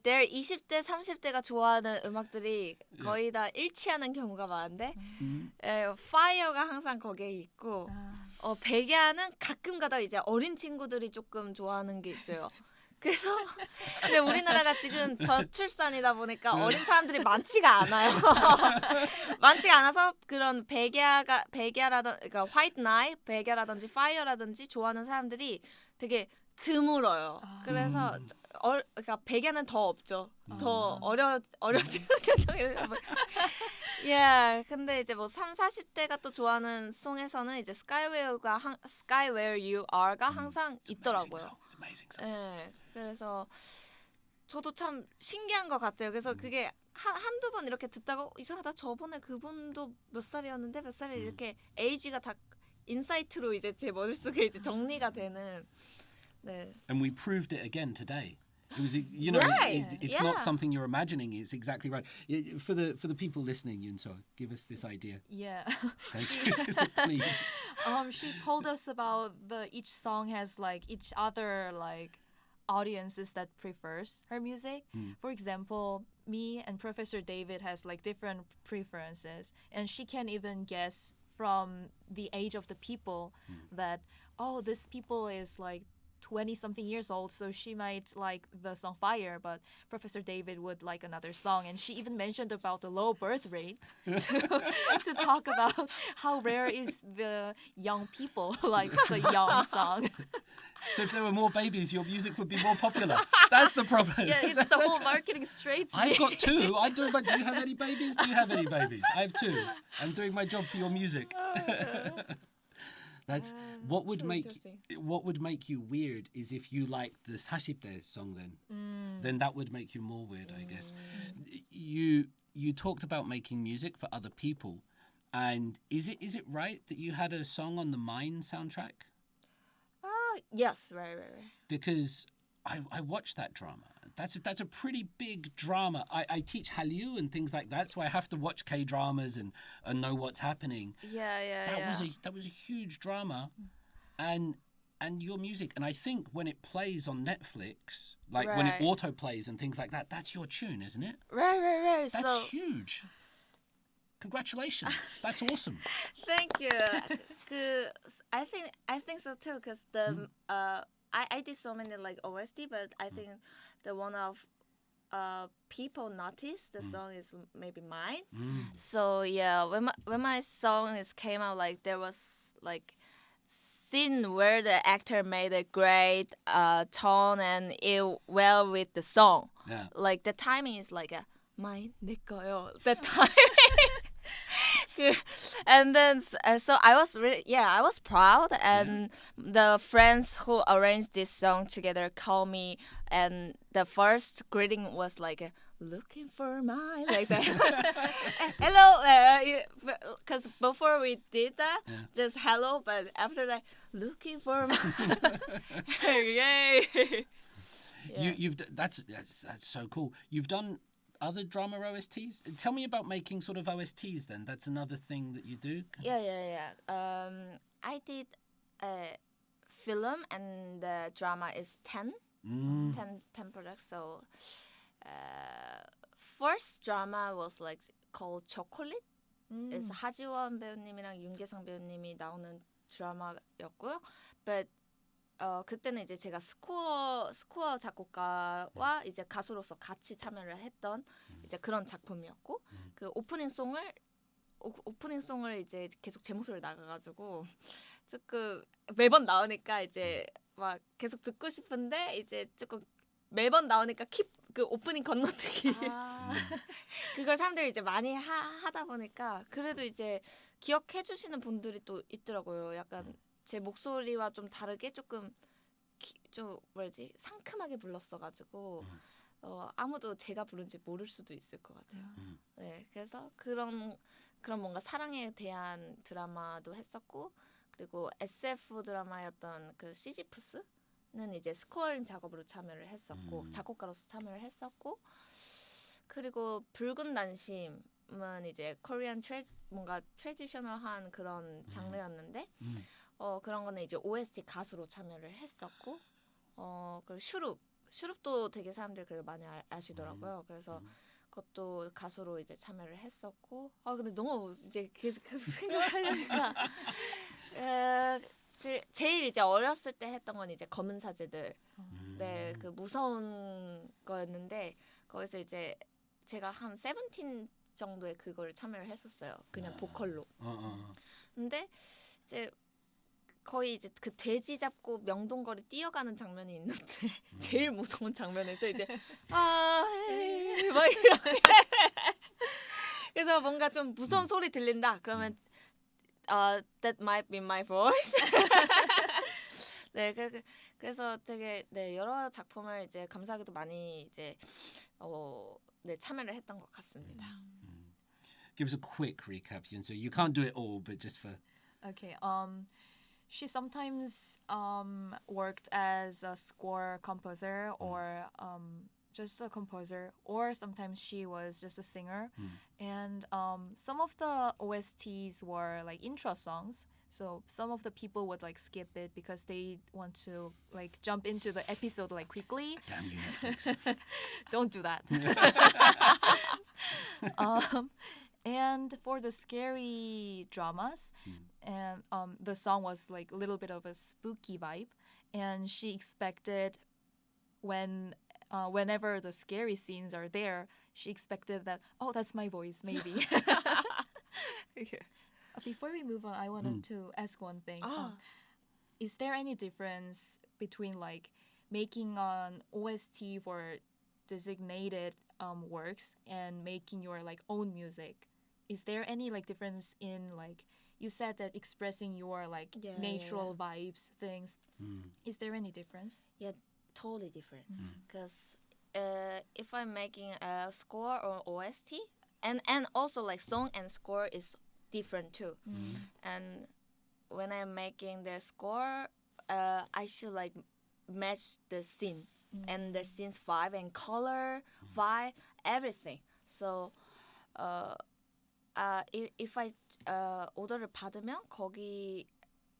B: their 20대, 30대가 좋아하는 음악들이 거의 다 일치하는 경우가 많은데 Fire가 항상 거기에 있고 백야는 가끔가다 이제 어린 친구들이 조금 좋아하는 게 있어요. 그래서 근데 우리나라가 지금 저출산이다 보니까 어린 사람들이 많지가 않아요. 많지가 않아서 그런 그러니까 화이트 나이, 백야라든지 파이어라든지 좋아하는 사람들이 되게 드물어요. 그래서 그러니까 백야는 더 없죠. 더 어려지는 경향이. 근데 이제 뭐 3, 40대가 또 좋아하는 송에서는 이제 Sky Where You Are가 항상 있더라고요.
A: It's amazing song.
B: 그래서 저도 참 신기한 것 같아요. 그래서 그게 한두 번 이렇게 듣다가 이상하다. 저번에 그분도 몇 살이었는데 몇 살이 이렇게 에이지가 다 인사이트로 이제 제 머릿속에 이제 정리가 되는.
A: And we proved it again today. It was, you know,
B: Right,
A: it's not something you're imagining. It's exactly right. For the people listening, Yunseo, give us this idea.
C: Yeah.
A: Thank you. Please.
C: She told us about each song has like each other like audiences that prefers her music. For example, me and Professor David has like different preferences, and she can even guess from the age of the people that this people is like 20 something years old, so she might like the song Fire, but Professor David would like another song. And she even mentioned about the low birth rate to talk about how rare is the young people likes the young song.
A: So if there were more babies, your music would be more popular. That's the problem.
C: Yeah, it's the whole marketing strategy.
A: I've got two. Do you have any babies? Do you have any babies? I have two. I'm doing my job for your music. That's what would make you weird is if you liked the 40대 song then that would make you more weird, I guess. You talked about making music for other people, and is it right that you had a song on the Mine soundtrack?
B: Yes, right.
A: Because I watched that drama. That's a pretty big drama. I teach Hallyu and things like that, so I have to watch K-dramas and know what's happening. That was a huge drama, and your music. And I think when it plays on Netflix, like when it auto plays and things like that, that's your tune, isn't it?
B: Right.
A: That's huge. Congratulations. That's awesome.
B: Thank you. I think so too, because I did so many like OST, but I think the one of people noticed the song is maybe mine. So yeah, when my song came out, like there was like scene where the actor made a great tone and it well with the song.
A: Yeah.
B: Like the timing is like a mine 내 거요. The timing. And then so I was proud, and the friends who arranged this song together called me, and the first greeting was like looking for my like that. Hello, because before we did that, just hello, but after that, looking for my yay.
A: That's so cool. You've done other drama OSTs? Tell me about making sort of OSTs then. That's another thing that you do.
B: Yeah. I did a film, and the drama is 10 projects. So first drama was like called Chocolate. It's 하지원 배우님이랑 윤계상 배우님이 나오는 드라마였고요. But 그때는 이제 제가 스코어 작곡가와 이제 가수로서 같이 참여를 했던 이제 그런 작품이었고, 그 오프닝송을 이제 계속 제 목소리로 나가가지고 조금 매번 나오니까 이제 막 계속 듣고 싶은데 이제 조금 매번 나오니까 그 오프닝 건너뛰기 그걸 사람들이 이제 많이 하다 보니까 그래도 이제 기억해 주시는 분들이 또 있더라고요. 약간 제 목소리와 좀 다르게 조금 좀 뭐지 상큼하게 불렀어가지고 아무도 제가 부른지 모를 수도 있을 것 같아요. 네, 그래서 그런 뭔가 사랑에 대한 드라마도 했었고, 그리고 SF 드라마였던 그 시지프스는 이제 스코어링 작업으로 참여를 했었고 작곡가로서 참여를 했었고, 그리고 붉은 난심은 이제 코리안 뭔가 트래디셔널한 그런 장르였는데. 그런 거는 이제 OST 가수로 참여를 했었고, 그리고 슈룹도 되게 사람들 그래도 많이 아시더라고요. 그래서 그것도 가수로 이제 참여를 했었고, 근데 너무 이제 계속 생각하려니까 제일 이제 어렸을 때 했던 건 이제 검은 사제들, 네, 그 무서운 거였는데 거기서 이제 제가 한 17 정도의 그거를 참여를 했었어요. 그냥 보컬로. 근데 이제 거의 이제 그 돼지 잡고 명동거리 뛰어가는 장면이 있는데 제일 무서운 장면에서 이제 막 이렇게 그래서 뭔가 좀 무서운 소리 들린다 그러면 that might be my voice. 네, 그래서 되게 여러 작품을 이제 감사하게도 많이 이제 참여를 했던 것 같습니다.
A: Give us a quick recap, Yunseo. You can't do it all, but just for.
C: Okay. she sometimes worked as a score composer or just a composer, or sometimes she was just a singer. And some of the OSTs were like intro songs. So some of the people would like skip it because they want to like jump into the episode like quickly.
A: Damn you, Netflix.
C: Don't do that. And for the scary dramas, and the song was like a little bit of a spooky vibe, and she expected whenever the scary scenes are there, she expected that, oh, that's my voice, maybe. Before we move on, I wanted to ask one thing. Is there any difference between like making an OST for designated works and making your like own music? Is there any like difference in like, you said that expressing your like natural vibes things? Is there any difference?
B: Yeah, totally different. Because if I'm making a score or OST, and also like song and score is different too. And when I'm making the score, I should like match the scene and the scene's vibe and color, vibe, everything. So if I 오더를 받으면 거기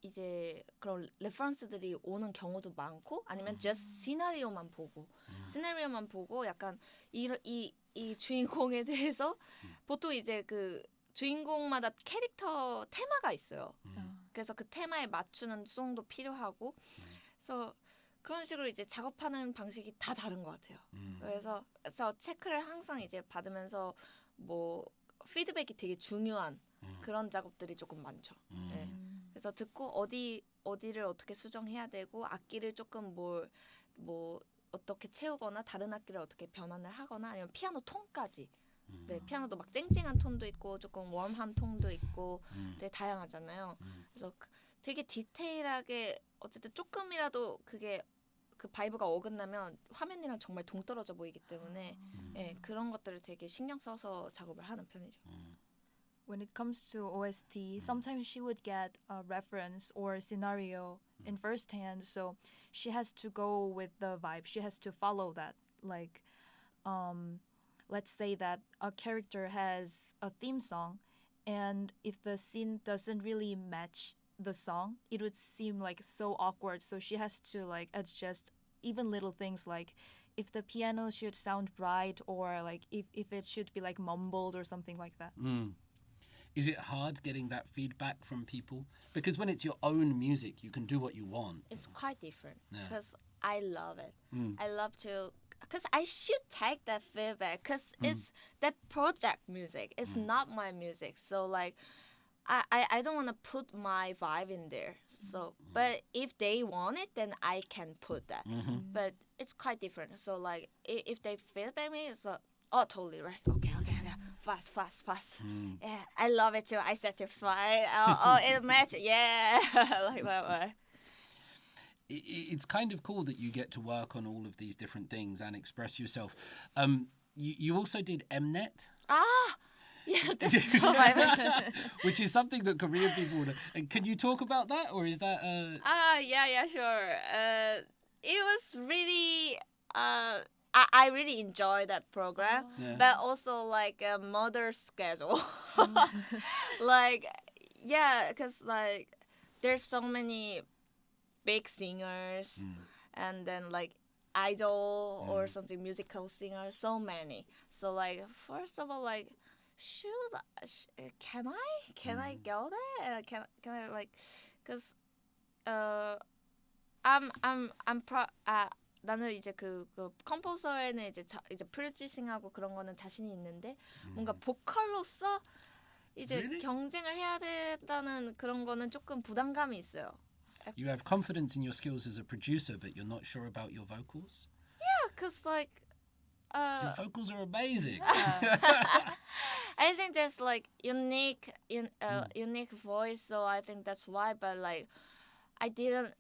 B: 이제 그런 레퍼런스들이 오는 경우도 많고, 아니면 just 시나리오만 보고 약간 이 주인공에 대해서 보통 이제 그 주인공마다 캐릭터 테마가 있어요. 그래서 그 테마에 맞추는 송도 필요하고, 그래서 그런 식으로 이제 작업하는 방식이 다 다른 것 같아요. 그래서 체크를 항상 이제 받으면서 뭐 피드백이 되게 중요한 그런 작업들이 조금 많죠. 네. 그래서 듣고 어디를 어떻게 수정해야 되고, 악기를 조금 뭐 어떻게 채우거나 다른 악기를 어떻게 변환을 하거나, 아니면 피아노 톤까지. 네, 피아노도 막 쨍쨍한 톤도 있고 조금 웜한 톤도 있고 되게 다양하잖아요. 그래서 되게 디테일하게 어쨌든 조금이라도 그게 그 바이브가 어긋나면 화면이랑 정말 동떨어져 보이기 때문에 그런 것들을 되게 신경 써서 작업을 하는 편이죠.
C: When it comes to OST, sometimes she would get a reference or scenario in first hand, so she has to go with the vibe. She has to follow that. Like, let's say that a character has a theme song, and if the scene doesn't really match the song, it would seem like so awkward. So she has to like adjust even little things, like if the piano should sound bright, or like if it should be like mumbled or something like that.
A: Is it hard getting that feedback from people? Because when it's your own music, you can do what you want.
B: It's quite different because I love it. I love to, because I should take that feedback because it's that project music. It's not my music. So like, I don't want to put my vibe in there. So, but if they want it, then I can put that. But it's quite different. So like, if they feedback me, it's like, oh, totally right. Okay. Fast. Yeah, I love it too. I satisfied. It matches. Yeah, like that way.
A: It's kind of cool that you get to work on all of these different things and express yourself. You also did Mnet.
B: Yeah, that's so
A: which is something that Korean people would. And can you talk about that, or is that?
B: Yeah, sure. It was really. I really enjoyed that program, but also like a mother's schedule. Like, yeah, because like there's so many big singers, and then like idol or something, musical singers, so many. So like, first of all, like, can I go there? Can I like, because 나는 이제 그 컴포저에는 이제 프로듀싱하고 그런 거는 자신이 있는데, 뭔가 보컬로서 이제
A: Really?
B: 경쟁을 해야 된다는 그런 거는 조금 부담감이 있어요.
A: You have confidence in your skills as a producer, but you're not sure about your vocals?
B: Yeah, cause like
A: Your vocals are amazing.
B: I think there's like unique voice, so I think that's why. But like, I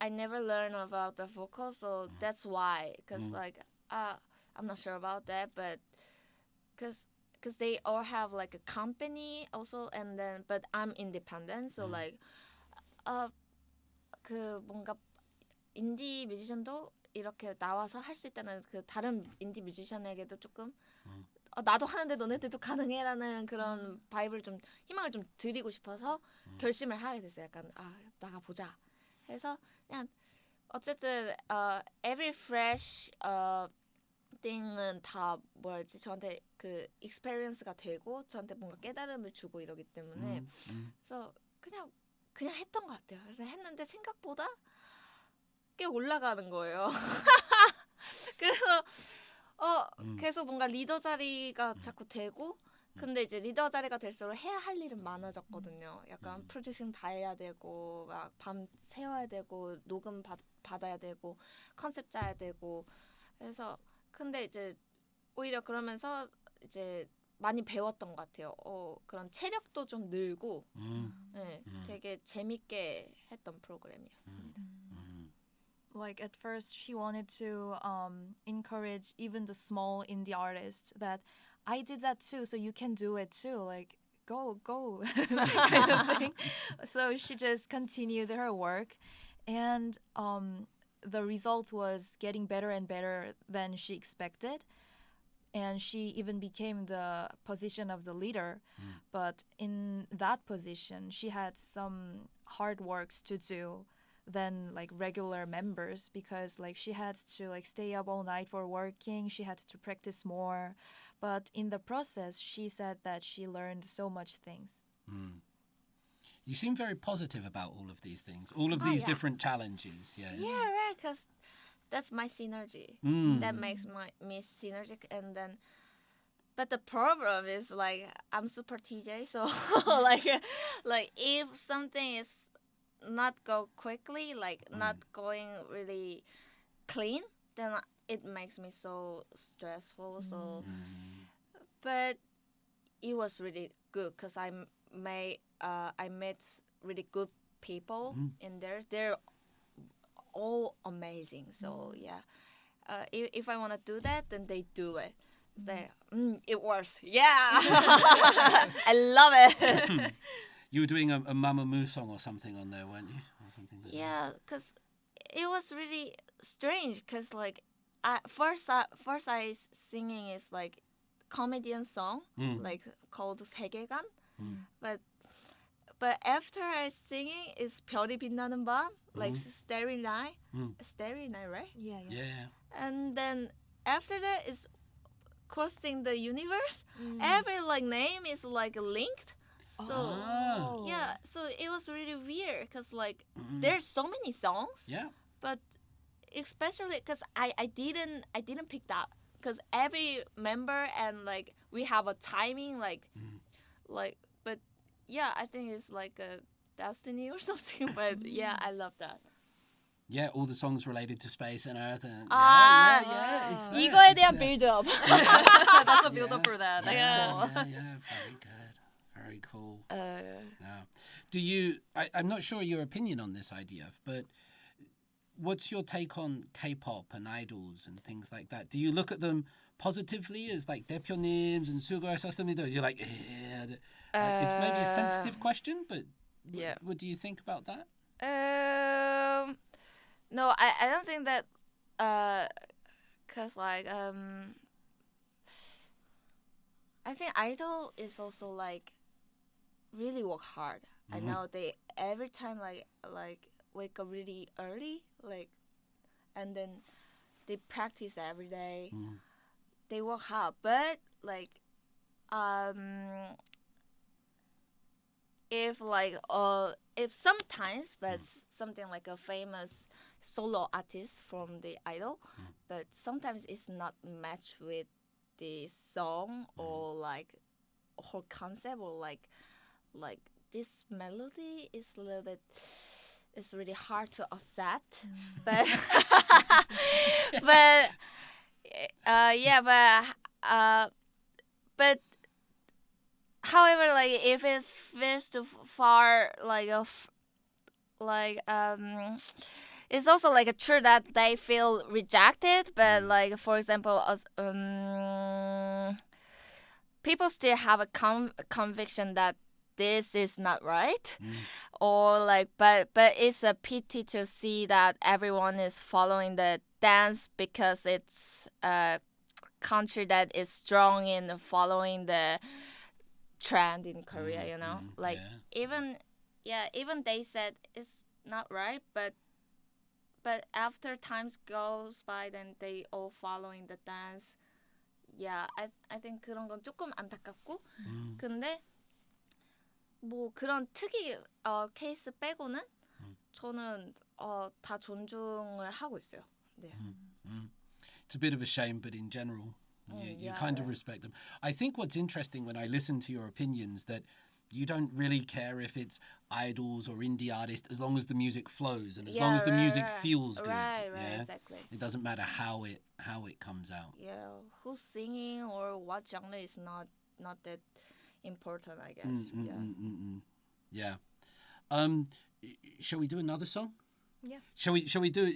B: never learned about the vocals, so that's why. Cause like, I'm not sure about that, but cause they all have like a company also, and then but I'm independent, so like, 그 뭔가 인디 뮤지션도 이렇게 나와서 할 수 있다는 그 다른 인디 뮤지션에게도 조금 나도 하는데 너네들도 가능해라는 그런 바이브를 좀 희망을 좀 드리고 싶어서 결심을 하게 됐어요. 약간 나가 보자. 해서 그냥 어쨌든 every fresh thing은 다 뭐랄지 저한테 그 experience가 되고 저한테 뭔가 깨달음을 주고 이러기 때문에 그래서 그냥 했던 것 같아요. 그래서 했는데 생각보다 꽤 올라가는 거예요. 그래서 계속 뭔가 리더 자리가 자꾸 되고 근데 이제 리더 자리가 될수록 해야 할 일은 많아졌거든요. 약간 프로듀싱 다 해야 되고 막 밤 새워야 되고 녹음 받아야 되고 컨셉 짜야 되고 그래서 근데 이제 오히려 그러면서 이제 많이 배웠던 것 같아요. 그런 체력도 좀 늘고 네, 되게 재밌게 했던 프로그램이었습니다.
C: Like at first she wanted to encourage even the small indie artists that I did that too, so you can do it too. Like go kind of thing. So she just continued her work, and the result was getting better and better than she expected. And she even became the position of the leader. But in that position, she had some hard works to do than like regular members because like she had to like stay up all night for working. She had to practice more. But in the process, she said that she learned so much things.
A: You seem very positive about all of these things, all of these different challenges. Yeah,
B: right, because that's my synergy. That makes me synergic, and then. But the problem is like I'm super TJ, so like if something is not go quickly, like not going really clean, then it makes me so stressful. So, but it was really good because I met really good people in there. They're all amazing. So yeah, if I want to do that, then they do it. It works. Yeah, I love it.
A: You were doing a Mamamoo song or something on there, weren't you? Or something like
B: yeah, because it was really strange. Because like, first I singing is like comedian song, like called 세계관. But after I singing is 별이 빛나는 밤, like Starry Night. Starry Night, right?
C: Yeah.
B: And then after that is crossing the universe. Every like name is like linked. So yeah, so it was really weird because like there's so many songs.
A: Yeah.
B: But especially because I didn't pick that because every member and like we have a timing like but yeah, I think it's like a destiny or something. But yeah, I love that.
A: Yeah, all the songs related to space and Earth. And yeah. It's there.
B: 이거에
A: It's
B: 대한
A: there.
B: build-up.
C: That's a build-up for that. That's cool.
A: Yeah, very good. Very cool. Yeah. Do you... I'm not sure your opinion on this idea, but what's your take on K-pop and idols and things like that? Do you look at them positively as like 대표님s and 수고하셨습니다? You're like, it's maybe a sensitive question, but what do you think about that?
B: No, I don't think that, cause like I think idol is also like really work hard. I know they every time like wake up really early, like, and then they practice every day. They work hard, but like if sometimes, but something like a famous solo artist from the idol, but sometimes it's not matched with the song or like whole concept or like this melody is a little bit. It's really hard to accept, but but however, like if it feels too far, it's also like true that they feel rejected. But like for example, people still have a conviction that this is not right, or like, but it's a pity to see that everyone is following the dance because it's a country that is strong in following the trend in Korea, you know, like even they said it's not right, but after times goes by, then they all following the dance. Yeah, I think 그런 건 조금 안타깝고, 근데 뭐 그런 특이 케이스 빼고는 저는 다 존중을 하고 있어요. 네.
A: It's a bit of a shame, but in general, you kind of respect them. I think what's interesting when I listen to your opinions that you don't really care if it's idols or indie artists as long as the music flows and as long as the music feels good.
B: Right, exactly.
A: It doesn't matter how it comes out.
B: Yeah, who's singing or what genre is not that important, I guess.
A: Yeah. Shall we do another song?
C: Yeah.
A: Shall we do the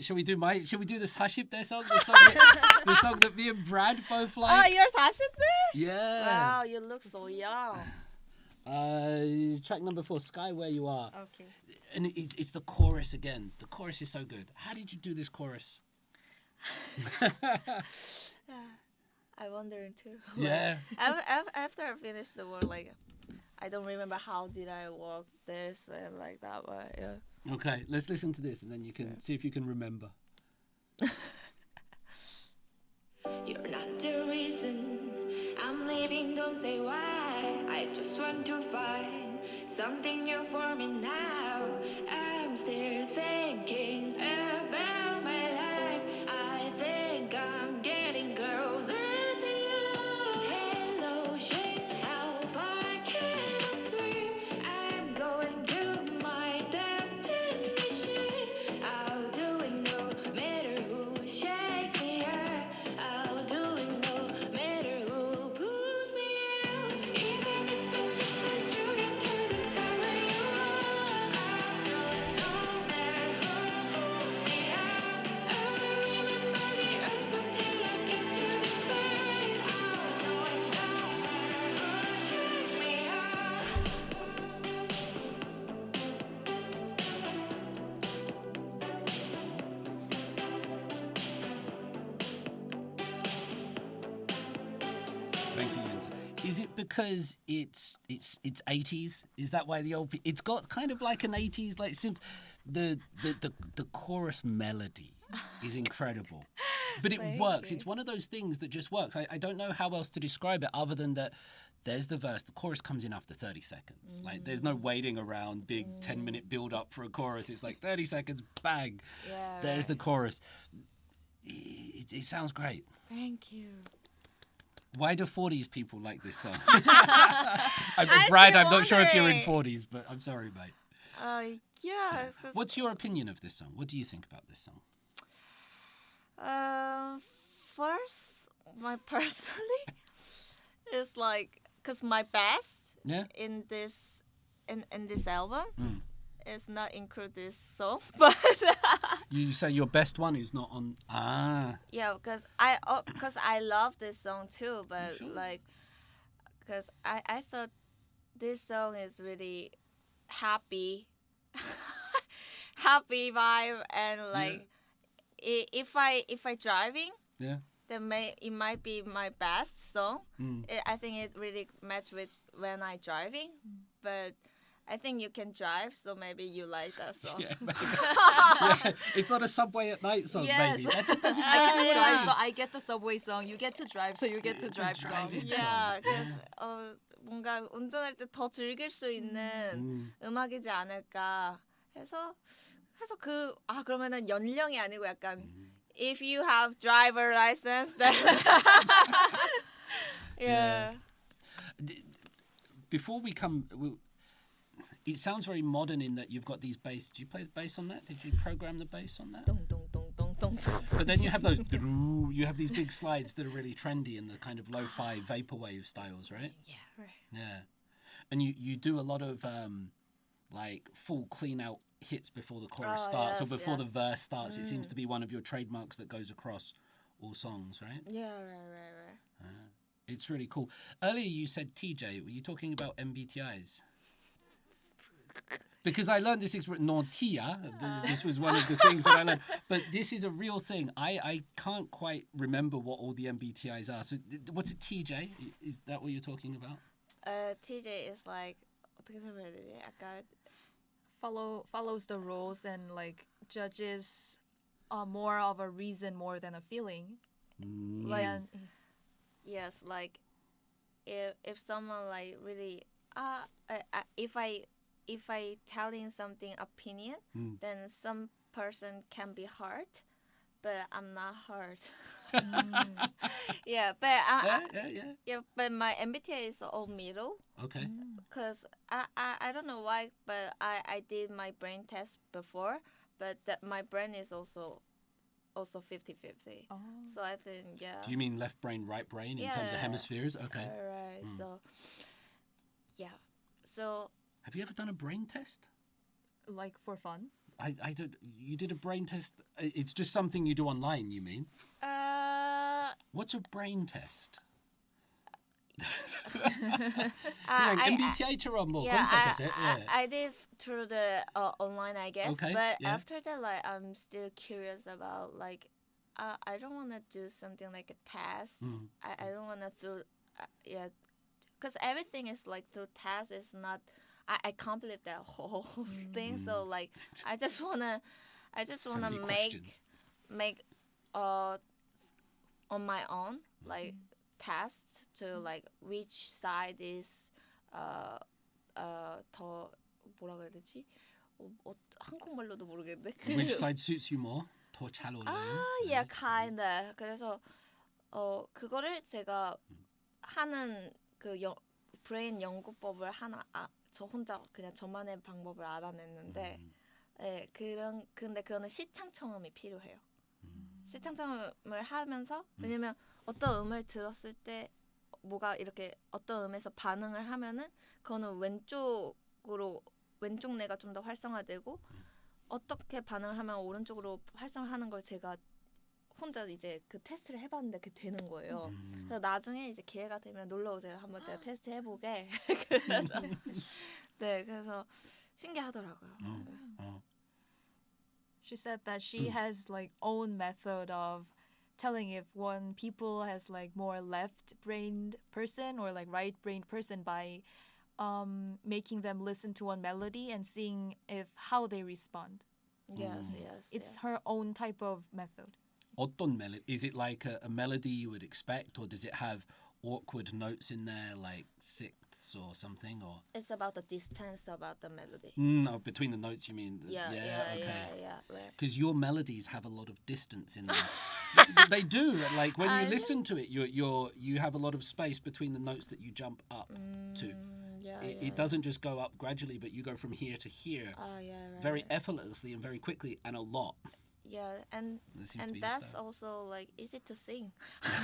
A: Saship there song? The song that me and Brad both like.
B: Oh, you're Saship?
A: Yeah.
B: Wow, you look so young.
A: Track number 4, Sky Where You Are.
C: Okay.
A: And it's the chorus again. The chorus is so good. How did you do this chorus?
B: I wondering too.
A: Yeah.
B: After I finished the work, like, I don't remember how did I work this and like that, but yeah.
A: Okay, let's listen to this and then you can see if you can remember.
D: You're not the reason I'm leaving, don't say why. I just want to find something new for me now. I'm still thinking about my life. I think I'm getting closer to you. Hello, shit, how far can I swim? I'm going to my destination. I'll do it no matter who shakes me up. I'll do it no matter who pulls me out. Even if it doesn't turn into the sky where you are. I'll do it no matter who pulls me out. I'll remember the earth until I get to the space. I'll do it no matter who shakes me out.
A: Thank you, Yunseo. Is it because it's 80s? Is that why it's got kind of like an 80s like the chorus melody is incredible. But it works. It's one of those things that just works. I don't know how else to describe it other than that there's the verse, the chorus comes in after 30 seconds. Like there's no waiting around, big 10-minute build up for a chorus. It's like 30 seconds, bang.
B: Yeah,
A: there's the chorus. It sounds great.
B: Thank you.
A: Why do 40s people like this song? Brad, I'm not sure if you're in
B: wondering.
A: 40s, but I'm sorry, mate.
B: Yeah.
A: What's your opinion of this song? What do you think about this song?
B: First, my personally is like, cause my best in this album is not include this song, but
A: You say your best one is not on.
B: yeah, because I love this song too, but
A: Sure.
B: like, cause I thought this song is really happy, happy vibe, and like if I driving,
A: Yeah.
B: then it might be my best song. I think it really match with when I driving, but I think you can drive, so maybe you like that song.
A: Yeah, yeah, it's not a subway at night song,
C: Yes.
A: baby. That's exactly
C: I
A: what
C: can
A: it
C: drive,
A: is.
C: so I get the subway song. You get to drive, so you get to drive song.
A: driving
B: Yeah, 그래서 뭔가 운전할 때 더 즐길 수 있는 음악이지 않을까 해서 그러면은 연령이 아니고 약간 if you have driver license, then yeah.
A: Before we come, it sounds very modern in that you've got these bass. Did you play the bass on that? Did you program the bass on that?
B: Dong, dong, dong, dong, dong.
A: But then you have those. You have these big slides that are really trendy in the kind of lo-fi vaporwave styles, right?
B: Yeah, right.
A: Yeah, and you do a lot of like full clean out hits before the chorus starts or before the verse starts. It seems to be one of your trademarks that goes across all songs, right?
B: Yeah, right.
A: It's really cool. Earlier you said TJ. Were you talking about MBTIs? Because I learned this expression, nortia. This was one of the things that I learned. But this is a real thing. I can't quite remember what all the MBTIs are. So what's a TJ? Is that what you're talking about?
B: TJ is like 어떻게 설명해야 되지? 약간
C: follows the rules and like judges more of a reason more than a feeling. Like
B: yes, like if someone like really if I telling something opinion, then some person can be hurt, but I'm not hurt. Yeah, but but my MBTI is all middle.
A: Okay.
B: Cause I don't know why, but I did my brain test before, but my brain is also 50-50.
C: Oh.
B: So I think
A: Do you mean left brain, right brain in terms of hemispheres? Okay.
B: Right. So yeah. So
A: have you ever done a brain test?
C: Like for fun?
A: I don't. You did a brain test. It's just something you do online. You mean? What's a brain test? MBTI처럼 뭐 검색했어요.
B: I did through the online, I guess.
A: Okay,
B: but
A: yeah.
B: after that, like I'm still curious about like I don't want to do something like a test. I don't want to do because everything is like through tests is not. I can't believe that whole thing. So like I just wanna make on my own like tests to like which side is 더 뭐라 그래야 되지? 한국말로도 모르겠는데.
A: Which side suits you more? 더 잘 어울려요?
B: Yeah, kinda. 그래서 그거를 제가 하는 그 브레인 연구법을 하나 저 혼자 그냥 저만의 방법을 알아냈는데 근데 그거는 시창 청음이 필요해요. 시창 청음을 하면서 왜냐면 어떤 음을 들었을 때 뭐가 이렇게 어떤 음에서 반응을 하면은 그거는 왼쪽 뇌가 좀 더 활성화되고 어떻게 반응을 하면 오른쪽으로 활성화하는 걸 제가 혼자 이제 그 테스트를 해봤는데 그게 되는 거예요. 그래서 나중에 이제 기회가 되면 놀러 오세요. 한번 제가 테스트 해보게. 그래서 네, 그래서 신기하더라고요.
C: She said that she has like own method of telling if one people has like more left-brained person or like right-brained person by making them listen to one melody and seeing if how they respond.
B: Yes.
C: It's her own type of method.
A: 어떤 melody? Is it like a melody you would expect, or does it have awkward notes in there, like sixths or something? Or
B: it's about the distance about the melody.
A: No, between the notes, you mean?
B: Yeah.
A: Because your melodies have a lot of distance in them. They do. Like when you listen to it, you have a lot of space between the notes that you jump up to. It doesn't just go up gradually, but you go from here to here very effortlessly and very quickly and a lot.
B: Yeah, and that's also like easy to sing.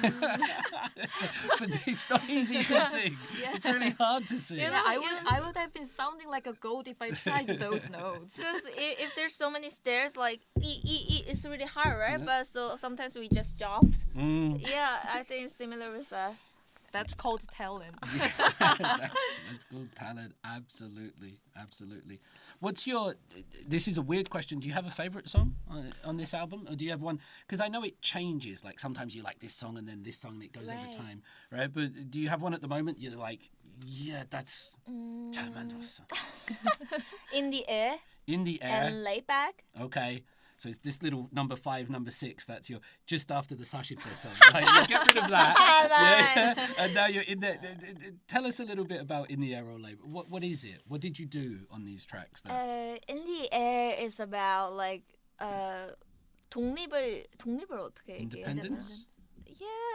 A: But it's not easy to sing. Yeah. It's really hard to sing.
C: You know, I would have been sounding like a goat if I tried those notes.
B: Because if there's so many stairs, like it's really hard, right? Yeah. But so sometimes we just jumped. Yeah, I think it's similar with that.
C: That's called talent.
A: That's called talent. Absolutely. This is a weird question. Do you have a favorite song on this album? Or do you have one? Because I know it changes. Like sometimes you like this song and then this song and it goes over time. Right? But do you have one at the moment you're like, yeah, that's 잘 만들었어.
B: In the Air.
A: In the Air.
B: And Lay Back.
A: Okay. So it's this little number 5, number 6. That's your just after the Sashita song. Like, you get rid of that. And now you're in there. Tell us a little bit about In the Air or Labor. What is it? What did you do on these tracks?
B: In the Air is about like 독립을 어떻게
A: Independence?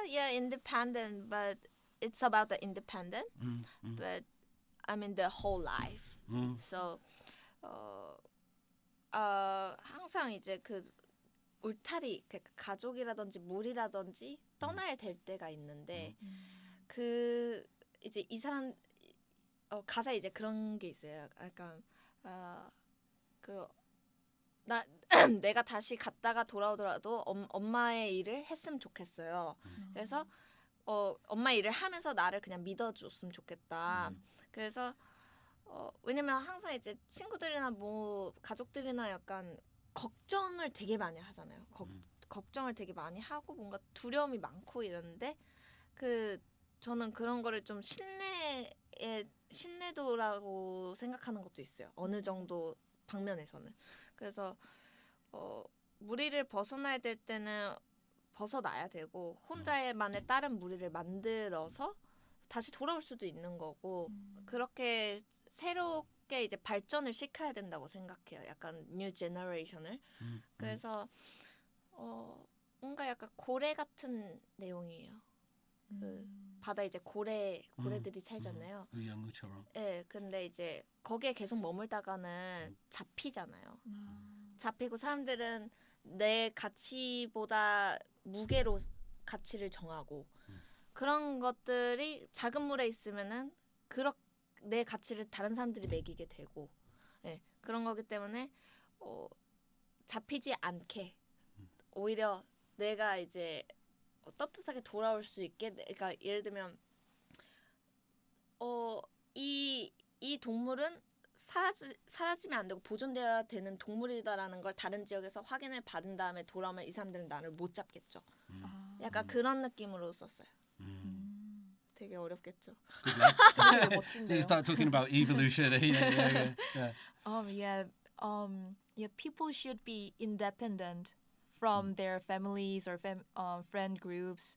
B: Yeah, independent. But it's about the independent. But I mean the whole life. So. 항상 이제 그 울타리, 가족이라든지 물이라든지 떠나야 될 때가 있는데 그 이제 이 사람 가사에 이제 그런 게 있어요. 약간 내가 다시 갔다가 돌아오더라도 엄마의 일을 했으면 좋겠어요. 그래서 엄마 일을 하면서 나를 그냥 믿어줬으면 좋겠다. 그래서 왜냐면 항상 이제 친구들이나 뭐 가족들이나 약간 걱정을 되게 많이 하잖아요. 걱정을 되게 많이 하고 뭔가 두려움이 많고 이러는데 저는 그런 거를 좀 신뢰도라고 생각하는 것도 있어요. 어느 정도 방면에서는. 그래서 무리를 벗어나야 될 때는 벗어나야 되고 혼자만의 다른 무리를 만들어서 다시 돌아올 수도 있는 거고 그렇게 새롭게 이제 발전을 시켜야 된다고 생각해요. 약간 뉴 제너레이션을. 그래서 뭔가 약간 고래 같은 내용이에요. 바다 이제 고래들이 살잖아요.
A: 의형처럼.
B: 네, 근데 이제 거기에 계속 머물다가는 잡히잖아요. 잡히고 사람들은 내 가치보다 무게로 가치를 정하고 그런 것들이 작은 물에 있으면은 내 가치를 다른 사람들이 매기게 되고 그런 거기 때문에 잡히지 않게 오히려 내가 이제 떳떳하게 돌아올 수 있게 그러니까 예를 들면 이 동물은 사라지면 안 되고 보존되어야 되는 동물이다라는 걸 다른 지역에서 확인을 받은 다음에 돌아오면 이 사람들은 나를 못 잡겠죠. 약간 그런 느낌으로 썼어요. 되게 어렵겠죠.
C: 되게 멋진데요.
A: You start talking about evolution.
C: Yeah, people should be independent from their families or friend groups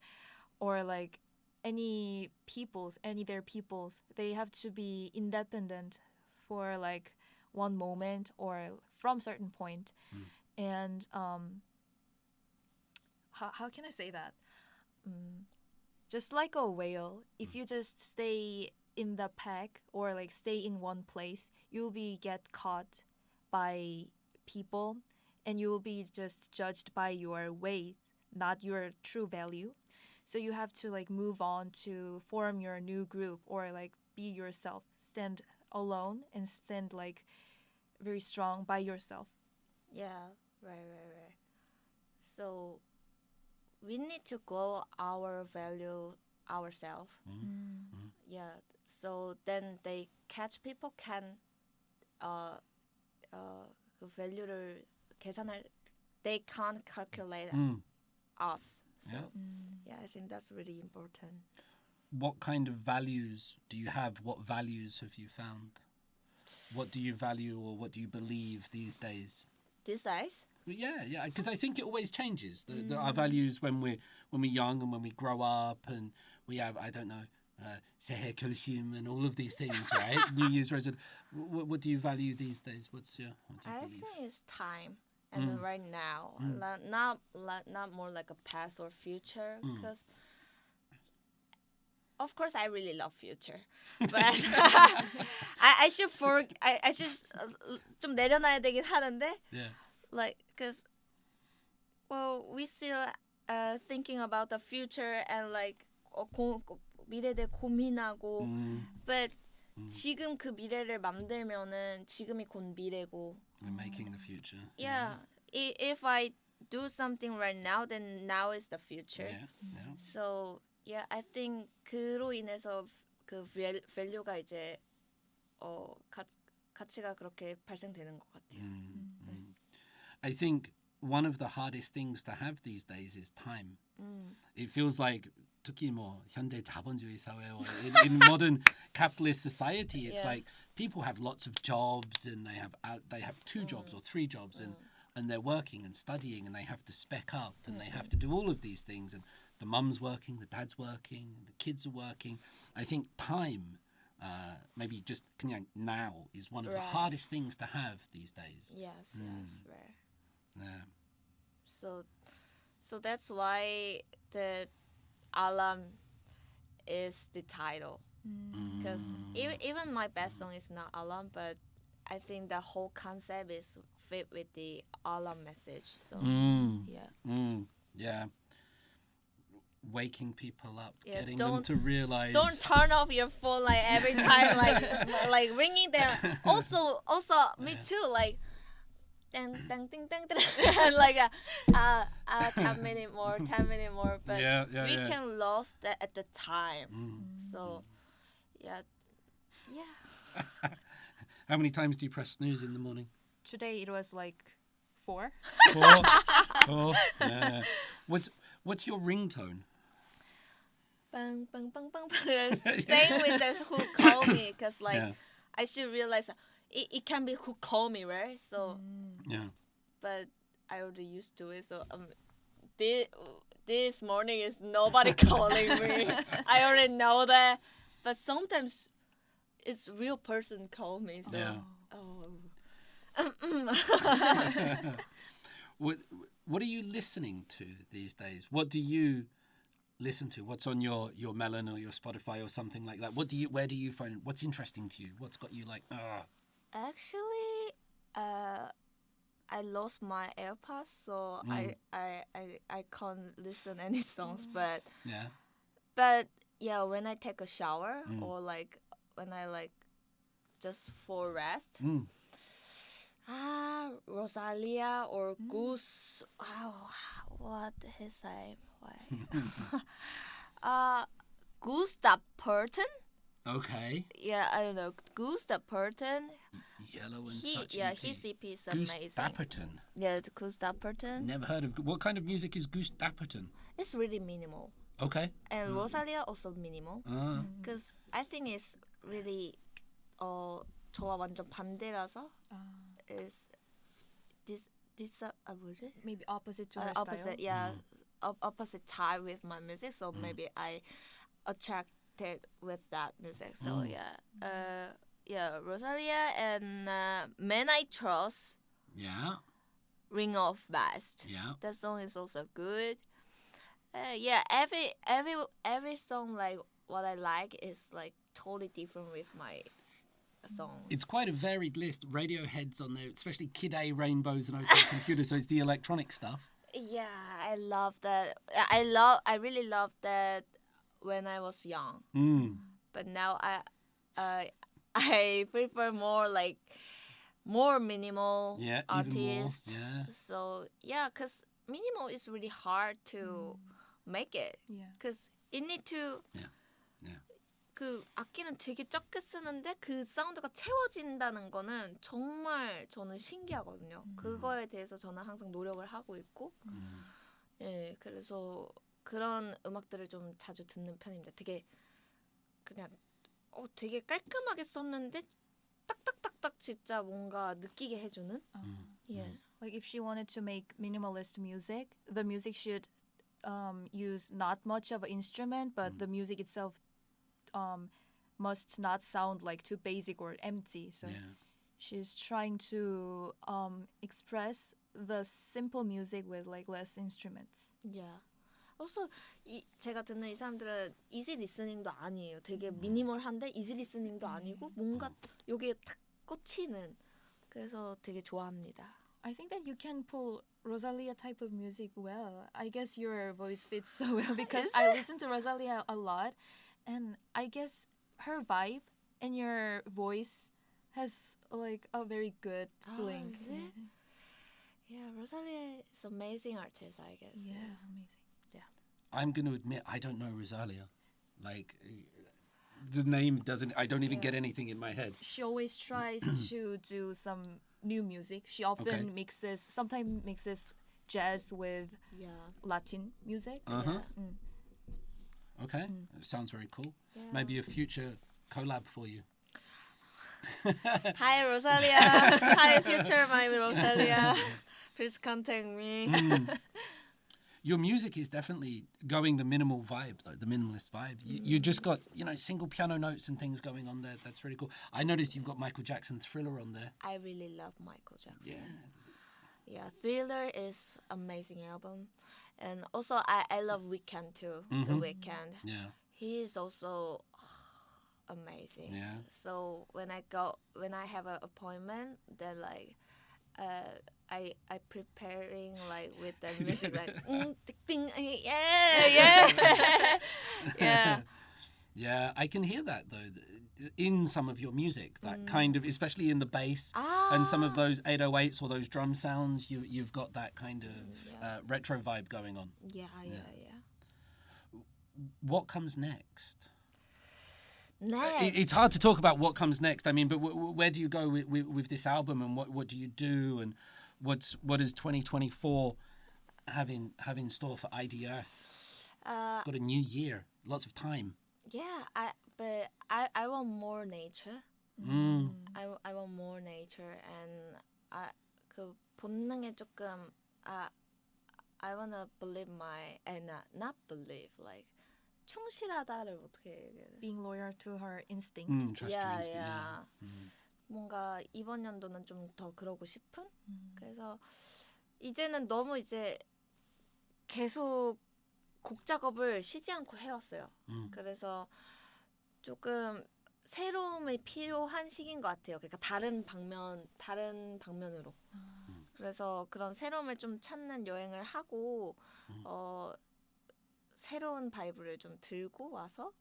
C: or like any their peoples. They have to be independent for like one moment or from certain point. And how can I say that? Just like a whale, if you just stay in the pack or like stay in one place, you'll be get caught by people and you will be just judged by your weight, not your true value. So you have to like move on to form your new group or like be yourself, stand alone and stand like very strong by yourself.
B: Yeah, right. So we need to grow our value ourselves. Yeah. So then they catch people can 그 value를 계산할 they can't calculate us. So yeah, I think that's really important.
A: What kind of values do you have? What values have you found? What do you value or what do you believe these days?
B: These days?
A: Yeah, because I think it always changes. Our values when we're young and when we grow up and we have, I don't know, 새해 결심 and all of these things, right? New Year's resolution. What do you value these days? What do you believe?
B: Think it's time and right now, not more like a past or future. Because of course I really love future, but I should 좀 내려놔야 되긴 하는데.
A: Yeah.
B: Like, because, well, we still thinking about the future and like 미래에 대해 고민하고, but 지금 그 미래를 만들면은 지금이 곧 미래고.
A: We're making the future.
B: Yeah, if I do something right now, then now is the future.
A: Yeah.
B: So yeah, I think 그로 인해서 그 value가 이제 가치가 그렇게 발생되는 것 같아요.
A: I think one of the hardest things to have these days is time. It feels like 특히 뭐 현대 자본주의 사회 or in modern capitalist society, it's like people have lots of jobs and they have 2 jobs or 3 jobs and they're working and studying and they have to spec up and they have to do all of these things and the mum's working, the dad's working, the kids are working. I think time, maybe just 그냥 now is one of the hardest things to have these days.
B: Yes, right.
A: Yeah.
B: So that's why the alarm is the title. Because even my best song is not alarm, but I think the whole concept is fit with the alarm message. So
A: Yeah. Waking people up,
B: Yeah,
A: getting them to realize.
B: Don't turn off your phone like every time, like ringing them. Also, me too. Like, dang, dang, ding, dang, dang. Like 10 minutes more. But we can lose that at the time. So, yeah.
A: How many times do you press snooze in the morning?
C: Today it was like 4.
A: Four. Yeah. What's your ringtone?
B: Bang, bang, bang, bang, bang. Same with those who call me, because like I should realize it can be who call me, right? So but I already used to it. So this morning is nobody calling me. I already know that, but sometimes it's real person call me. So
A: What are you listening to these days? What do you listen to? What's on your Melon or your Spotify or something like that? Where do you find what's interesting to you? What's got you like
B: Actually, I lost my AirPods, so I can't listen any songs. But when I take a shower or like when I like just for rest, Rosalia or Goose. Oh, what his name? Gustav Perton.
A: Okay.
B: Yeah, I don't know. Gustav Perton.
A: Yellow and such.
B: Yeah, his EP is amazing.
A: Goose Dapperton.
B: Yeah, the Goose Dapperton.
A: Never heard of. What kind of music is Goose Dapperton?
B: It's really minimal.
A: Okay.
B: And Rosalia also minimal. Because I think it's really 저와 완전 반대라서 is this 뭐지?
C: Maybe opposite to her
B: opposite,
C: style.
B: Opposite type with my music. So maybe I attracted with that music. So Rosalia and Man I Trust.
A: Yeah.
B: Ring of Vast.
A: Yeah.
B: That song is also good. Every song like what I like is like totally different with my song.
A: It's quite a varied list. Radiohead's on there, especially Kid A, Rainbows and OK Computer. So it's the electronic stuff.
B: Yeah, I love that. I really love that when I was young. But now I prefer more minimal artists.
A: Even more. Yeah.
B: So cause minimal is really hard to make it.
C: Yeah.
B: Cause it need to.
A: Yeah.
B: 그 악기는 되게 적게 쓰는데 그 사운드가 채워진다는 거는 정말 저는 신기하거든요. 그거에 대해서 저는 항상 노력을 하고 있고, 그래서 그런 음악들을 좀 자주 듣는 편입니다. 되게 그냥 되게 깔끔하게 썼는데 딱딱딱딱 진짜 뭔가 느끼게 해주는.
C: Like if she wanted to make minimalist music, the music should use not much of an instrument, but the music itself must not sound like too basic or empty. So she's trying to express the simple music with like less instruments.
B: Yeah. Also, 제가 듣는 이 사람들은 easy listening도 아니에요. 되게 미니멀한데 easy listening도 아니고 뭔가 여기에 탁 꽂히는. 그래서 되게 좋아합니다.
C: I think that you can pull Rosalia type of music well. I guess your voice fits so well because I listen to Rosalia a lot. And I guess her vibe and your voice has like a very good link.
B: Is it? Yeah, Rosalia is amazing artist, I guess.
C: Yeah, amazing.
B: Yeah.
A: I'm going to admit, I don't know Rosalia. Like, the name doesn't, I don't even get anything in my head.
C: She always tries to do some new music. She often sometimes mixes jazz with Latin music.
A: Okay, sounds very cool.
B: Yeah.
A: Maybe a future collab for you.
B: Hi, Rosalia. Hi, future my Rosalia. Please contact me.
A: Your music is definitely going the minimal vibe, though, the minimalist vibe. You just got, single piano notes and things going on there. That's really cool. I noticed you've got Michael Jackson Thriller on there.
B: I really love Michael Jackson.
A: Yeah.
B: Yeah, Thriller is amazing album. And also, I love Weeknd too. The Weeknd.
A: Yeah.
B: He is also amazing.
A: Yeah.
B: So when I have an appointment, then like, I preparing like with the music like ding, yeah.
A: Yeah, I can hear that though in some of your music. That kind of, especially in the bass and some of those 808s or those drum sounds. You've got that kind of retro vibe going on.
B: Yeah.
A: What comes next?
B: Next.
A: It's hard to talk about what comes next. I mean, but where do you go with this album, and what do you do, and what does 2024 have in store for ID Earth? Got a new year, lots of time.
B: Yeah, I want more nature. I want more nature, and 그 본능에 조금 I wanna believe not believe, like 충실하다를 어떻게 얘기해?
C: Being loyal to her instinct.
A: Trust your instinct.
B: Yeah. 뭔가 이번 연도는 좀 더 그러고 싶은. 그래서 이제는 너무 이제 계속 곡 작업을 쉬지 않고 해왔어요. 그래서 조금 새로움이 필요한 시기인 것 같아요. 그러니까 다른 방면으로. 그래서 그런 새로움을 좀 찾는 여행을 하고 새로운 바이브를 좀 들고 와서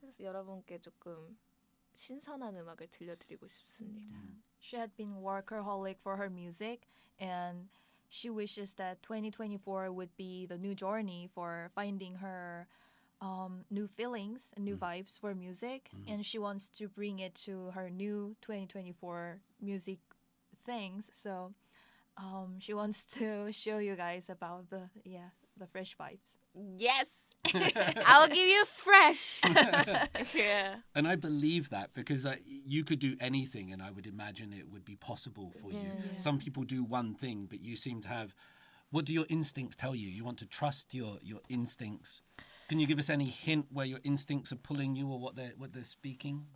B: 그래서 여러분께 조금 신선한 음악을 들려드리고 싶습니다.
C: She had been workaholic for her music, and she wishes that 2024 would be the new journey for finding her new feelings and new vibes for music, and she wants to bring it to her new 2024 music things. So she wants to show you guys about the fresh vibes.
B: Yes, I'll give you fresh. Yeah.
A: And I believe that because you could do anything, and I would imagine it would be possible for you.
C: Yeah.
A: Some people do one thing, but you seem to have. What do your instincts tell you? You want to trust your instincts. Can you give us any hint where your instincts are pulling you, or what they're speaking?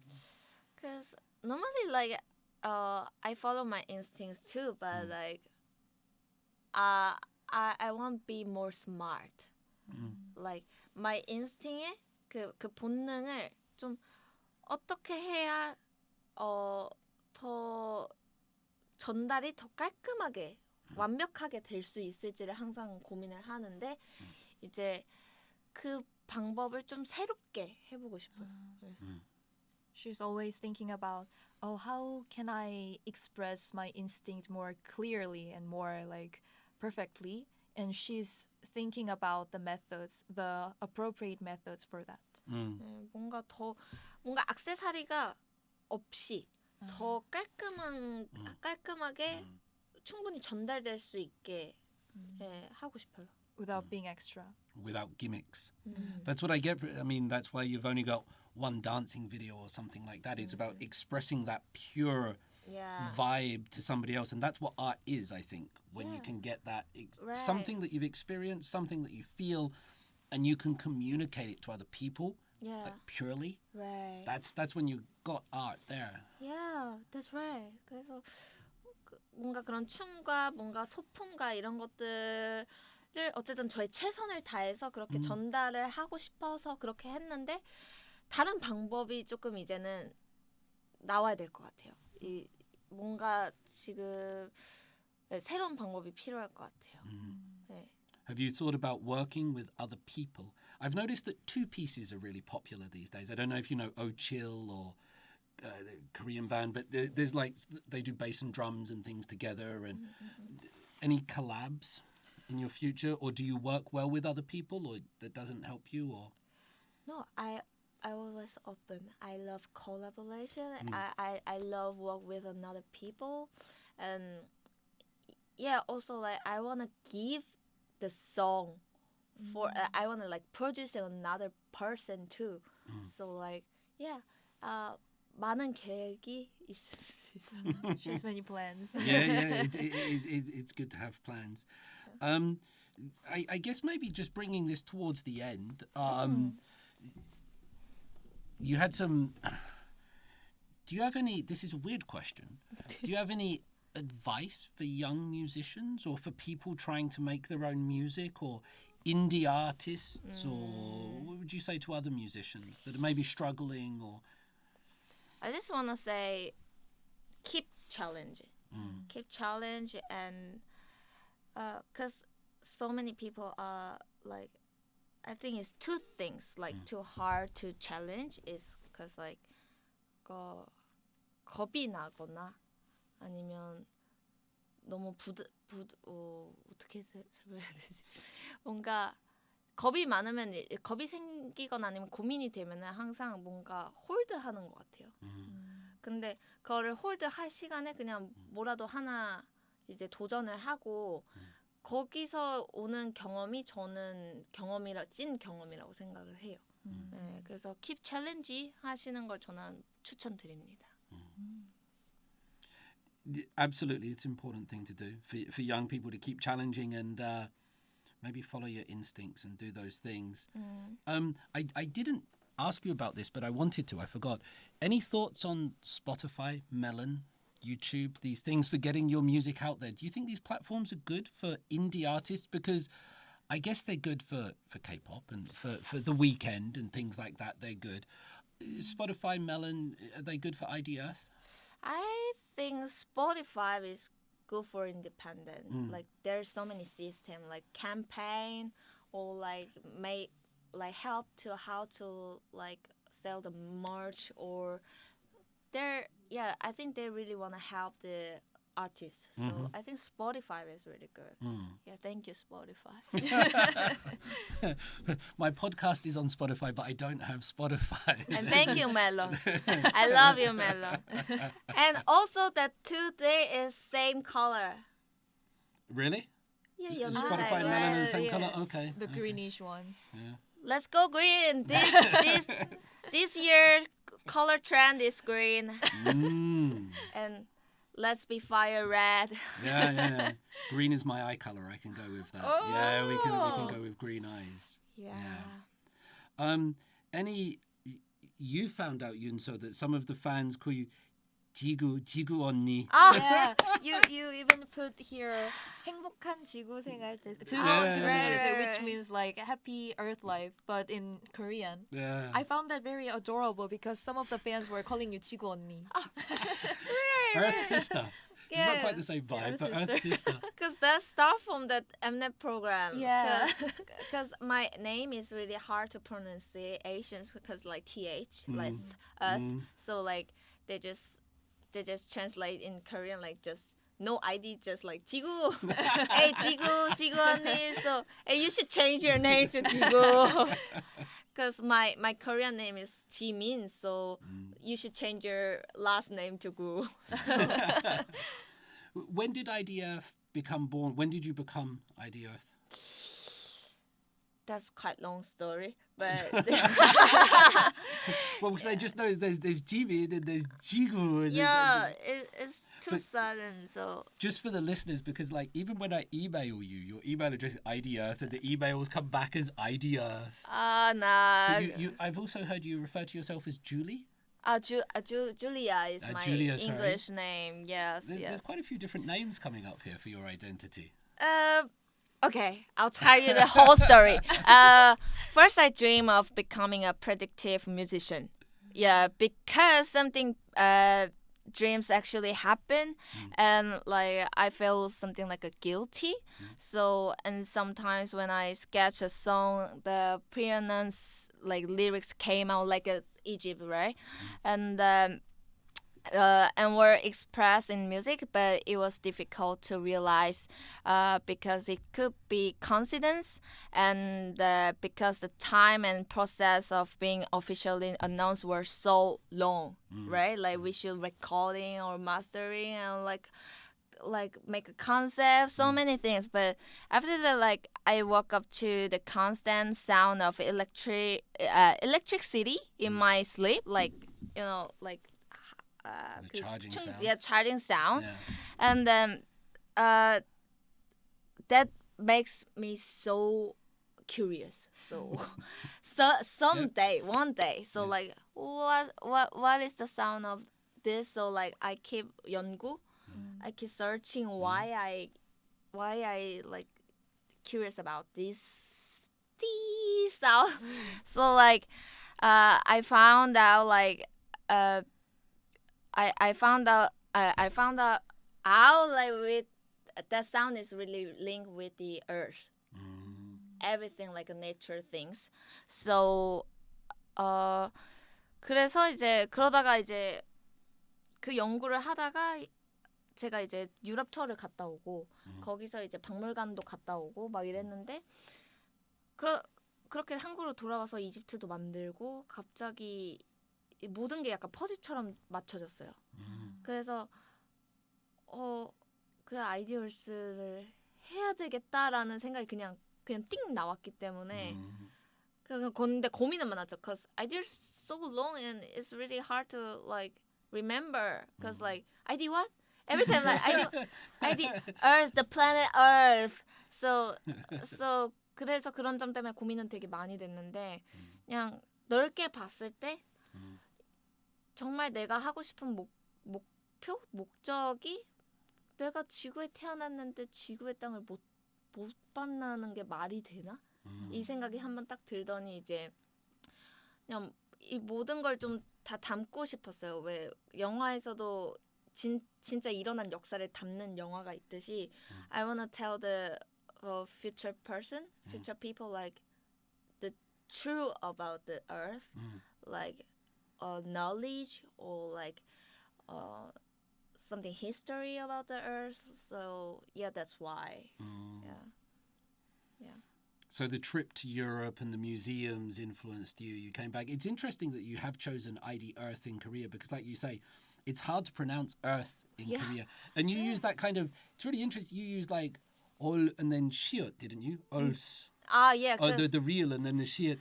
B: Because normally, like, I follow my instincts too, but like, I want to be more smart. Like my instinct의 그 본능을 좀 어떻게 해야 더 전달이 더 깔끔하게 완벽하게 될 수 있을지를 항상 고민을 하는데 이제 그 방법을 좀 새롭게 해보고 싶어요.
C: She's always thinking about, how can I express my instinct more clearly and more like perfectly? And she's thinking about the methods, the appropriate methods for that.
B: 뭔가 액세서리가 없이 더 깔끔하게 충분히 전달될 수 있게 하고 싶어요.
C: Without being extra.
A: Without gimmicks. That's what I get. I mean, that's why you've only got one dancing video or something like that. It's about expressing that pure vibe to somebody else. And that's what art is, I think, when you can get that something that you've experienced, something that you feel, and you can communicate it to other people, like purely.
B: Right.
A: That's when you got art there.
B: Yeah, that's right. 그래서 뭔가 그런 춤과 뭔가 소품과 이런 것들을 어쨌든 저의 최선을 다해서 그렇게 전달을 하고 싶어서 그렇게 했는데 다른 방법이 조금 이제는 나와야 될 것 같아요. 뭔가 지금 새로운 방법이 필요할 것 같아요. 네.
A: Have you thought about working with other people? I've noticed that two pieces are really popular these days. I don't know if you know O-Chill or the Korean band, but there's like they do bass and drums and things together. And any collabs in your future, or do you work well with other people, or that doesn't help you? Or
B: no, I always open. I love collaboration. I love work with another people, and also like I wanna give the song for I wanna like produce another person too. So like 많은 계획이 있습니다.
C: She has many plans.
A: It's good to have plans. I guess maybe just bringing this towards the end. You had some. Do you have any? This is a weird question. Do you have any advice for young musicians or for people trying to make their own music or indie artists, or what would you say to other musicians that are maybe struggling? Or
B: I just want to say, keep challenging. Keep challenge, and because so many people are like, I think it's two things like too hard to challenge is because like 겁이 나거나 아니면 너무 어떻게 설명해야 되지? 뭔가 겁이 많으면 겁이 생기거나 아니면 고민이 되면은 항상 뭔가 홀드하는 것 같아요. 근데 그거를 홀드할 시간에 그냥 뭐라도 하나 이제 도전을 하고 거기서 오는 경험이 저는 찐 경험이라고 생각을 해요. 네, 그래서 keep challenge 하시는 걸 저는 추천드립니다.
A: Absolutely, it's an important thing to do for young people to keep challenging and maybe follow your instincts and do those things. I didn't ask you about this, but I wanted to. I forgot. Any thoughts on Spotify, Melon, YouTube, these things for getting your music out there? Do you think these platforms are good for indie artists? Because I guess they're good for K-pop and for The Weeknd and things like that. They're good. Spotify, Melon, are they good for ID Earth?
B: I think Spotify is good for independent. Like there's so many systems like campaign or like help to how to like sell the merch or I think they really want to help the artists. So I think Spotify is really good. Yeah, thank you, Spotify.
A: My podcast is on Spotify, but I don't have Spotify.
B: And thank you, Melon. I love you, Melon. And also that today is same color.
A: Really?
B: Yeah,
A: Spotify, Melon, and the same color. Okay.
C: The greenish ones.
A: Yeah.
B: Let's go green. This year color trend is green. And let's be fire red.
A: Yeah. Green is my eye color. I can go with that.
C: Oh.
A: Yeah, we can go with green eyes.
B: Yeah.
A: You found out, Yunseo, that some of the fans call you 지구 언니.
C: Yeah, you even put here 행복한 지구 생활 때 지구 생활 which means like happy earth life, but in Korean.
A: Yeah.
C: I found that very adorable because some of the fans were calling you 지구 언니.
A: Earth sister. It's not quite the same vibe, but Earth sister.
B: Because that start from that Mnet program.
C: Yeah.
B: Because my name is really hard to pronunciation because like th like earth. So like they just translate in Korean like just no ID, just like 지구. Hey 지구 언니. So hey, you should change your name to 지구. Because my Korean name is Jimin, so you should change your last name to gu.
A: When did ID Earth become born? When did you become ID Earth?
B: That's quite long story, but
A: Well, because I just know there's Jimin and there's Jigu. And
B: yeah, it's too sudden. So
A: just for the listeners, because like even when I email you, your email address is ID Earth, and the emails come back as ID Earth.
B: nah.
A: But I've also heard you refer to yourself as Julie.
B: Julia is my
A: Julia, sorry.
B: English name. Yes,
A: There's quite a few different names coming up here for your identity.
B: Okay, I'll tell you the whole story. First, I dream of becoming a predictive musician. Yeah, because something dreams actually happen, and like I feel something like a guilty. So and sometimes when I sketch a song, the pronunciation like lyrics came out like a Egypt, right? And were expressed in music, but it was difficult to realize because it could be coincidence and because the time and process of being officially announced were so long, right? Like we should recording or mastering and like make a concept, so many things. But after that, like I woke up to the constant sound of electricity in my sleep, like you know, like.
A: The charging sound.
B: Yeah, charging sound.
A: Yeah.
B: And then that makes me so curious. So someday, one day, so like what is the sound of this? So like I keep 연구, I keep searching why I like curious about this sound. So like I found out like I found out like with that sound is really linked with the earth, everything like nature things. So 그래서 이제 그러다가 이제 그 연구를 하다가 제가 이제 유럽 투어를 갔다 오고 거기서 이제 박물관도 갔다 오고 막 이랬는데 그렇게 한국으로 돌아와서 이집트도 만들고 갑자기 모든 게 약간 퍼즐처럼 맞춰졌어요. 그래서 그 아이디얼스를 해야 되겠다라는 생각이 그냥 띵 나왔기 때문에 근데 고민은 많았죠. Cause ideas so long and it's really hard to like remember. Cause like I did what? Every time like I did Earth, the planet Earth. So 그래서 그런 점 때문에 고민은 되게 많이 됐는데 그냥 넓게 봤을 때 정말 내가 하고 싶은 목표, 목적이 내가 지구에 태어났는데 지구의 땅을 못 만나는 게 말이 되나? 이 생각이 한번 딱 들더니 이제 그냥 이 모든 걸 좀 다 담고 싶었어요. 왜 영화에서도 진짜 일어난 역사를 담는 영화가 있듯이 I wanna tell the future people like the true about the earth, like knowledge or like something history about the earth. So yeah, that's why. Yeah.
A: So the trip to Europe and the museums influenced you. You came back. It's interesting that you have chosen ID Earth in Korea because, like you say, it's hard to pronounce Earth in Korea. And you use that kind of. It's really interesting. You use like ol and then shiot, didn't you? Ols.
B: Yeah.
A: The real and then the shiot.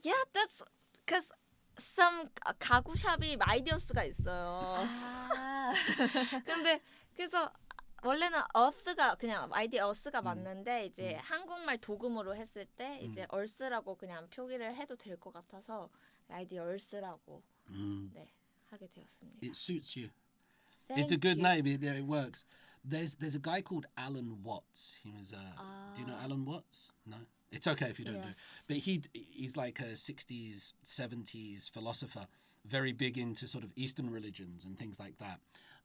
B: Yeah, that's because some 가구샵이 아이디어스가 있어요. 근데 그래서 원래는 earth가 그냥 아이디 earth가 맞는데 이제 한국말 도금으로 했을 때 이제 earth라고 그냥 표기를 해도 될 것 같아서 아이디 earth라고 네, 하게 되었습니다.
A: It suits you.
B: Thank
A: It's a good
B: you.
A: name. It works. There's a guy called Alan Watts. He was. Do you know Alan Watts? No. It's okay if you don't know. But he's like a 60s, 70s philosopher, very big into sort of Eastern religions and things like that.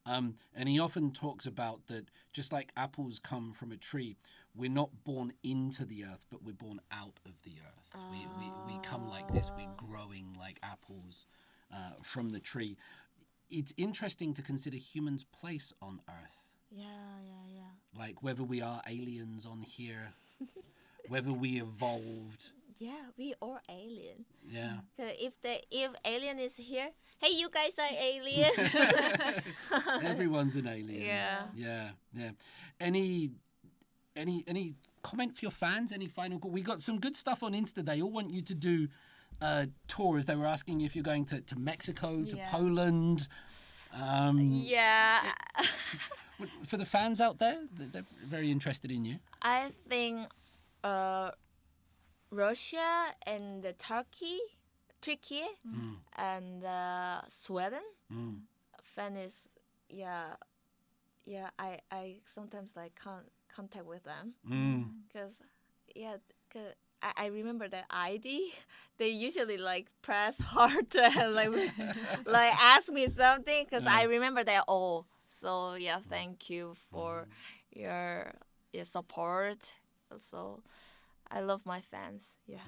A: And he often talks about that just like apples come from a tree, we're not born into the earth, but we're born out of the earth. We come like this, we're growing like apples from the tree. It's interesting to consider humans' place on earth.
B: Yeah.
A: Like whether we are aliens on here, whether we evolved.
B: Yeah, we are alien.
A: Yeah.
B: So if alien is here, hey, you guys are alien.
A: Everyone's an alien.
B: Yeah.
A: Yeah. Any comment for your fans? Any final? We got some good stuff on Insta. They all want you to do tours. They were asking you if you're going to Mexico, to Poland.
B: Yeah.
A: For the fans out there, they're very interested in you.
B: I think Russia and Turkey, and Sweden. Fan is I sometimes like contact with them because I remember that ID. They usually like press hard and like ask me something because I remember they're all. So yeah, thank you for your support. Also, I love my fans. Yeah.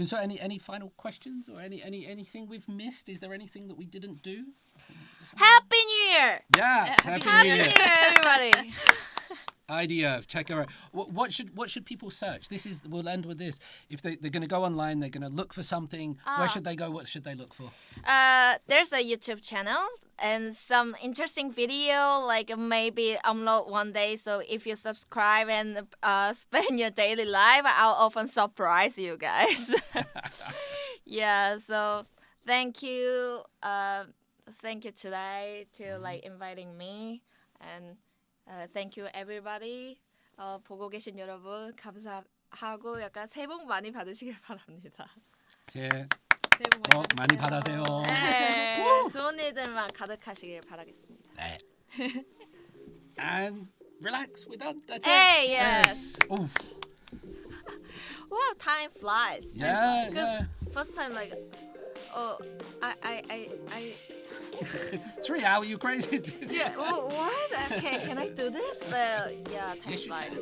A: So any final questions or anything we've missed? Is there anything that we didn't do?
B: Happy New Year!
A: Yeah, Happy New Year,
B: everybody.
A: IDF, check her out. What should people search? We'll end with this. If they're going to go online, they're going to look for something. Where should they go? What should they look for?
B: There's a YouTube channel and some interesting video, like maybe upload one day. So if you subscribe and spend your daily life, I'll often surprise you guys. Yeah. So thank you. Thank you today to like inviting me and. Thank you everybody. 보고 계신 여러분 감사하고 약간 새해 복 많이 받으시길 바랍니다.
A: 새해 복 많이 받으세요.
B: 네, 좋은 일들만 가득하시길 바라겠습니다.
A: 네. And relax, we're done. That's
B: hey,
A: it.
B: Yes.
A: Oh.
B: Wow, time flies.
A: Yeah.
B: First time like, I
A: 3 hours, you crazy?
B: Yeah, what? Okay, can I do this? But yeah, time flies.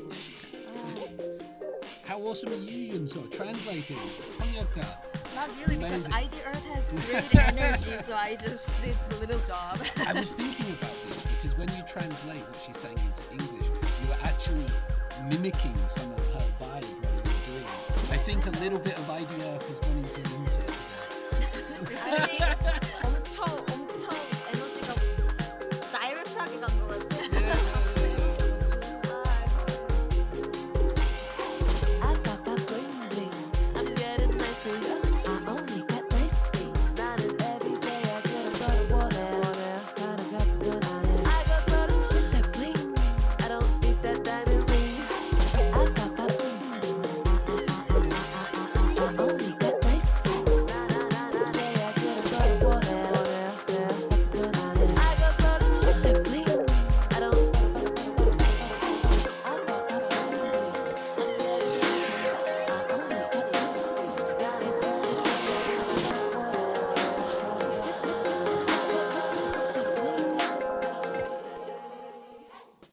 A: How awesome are you, Yunseo? Translating. 통역자.
C: Not really, because
A: Amazing.
C: ID Earth has great energy, so I just did a little job.
A: I was thinking about this because when you translate what she's saying into English, you were actually mimicking some of her vibe while you were doing it. think a little bit of IDF has gone into Yunseo?
B: I think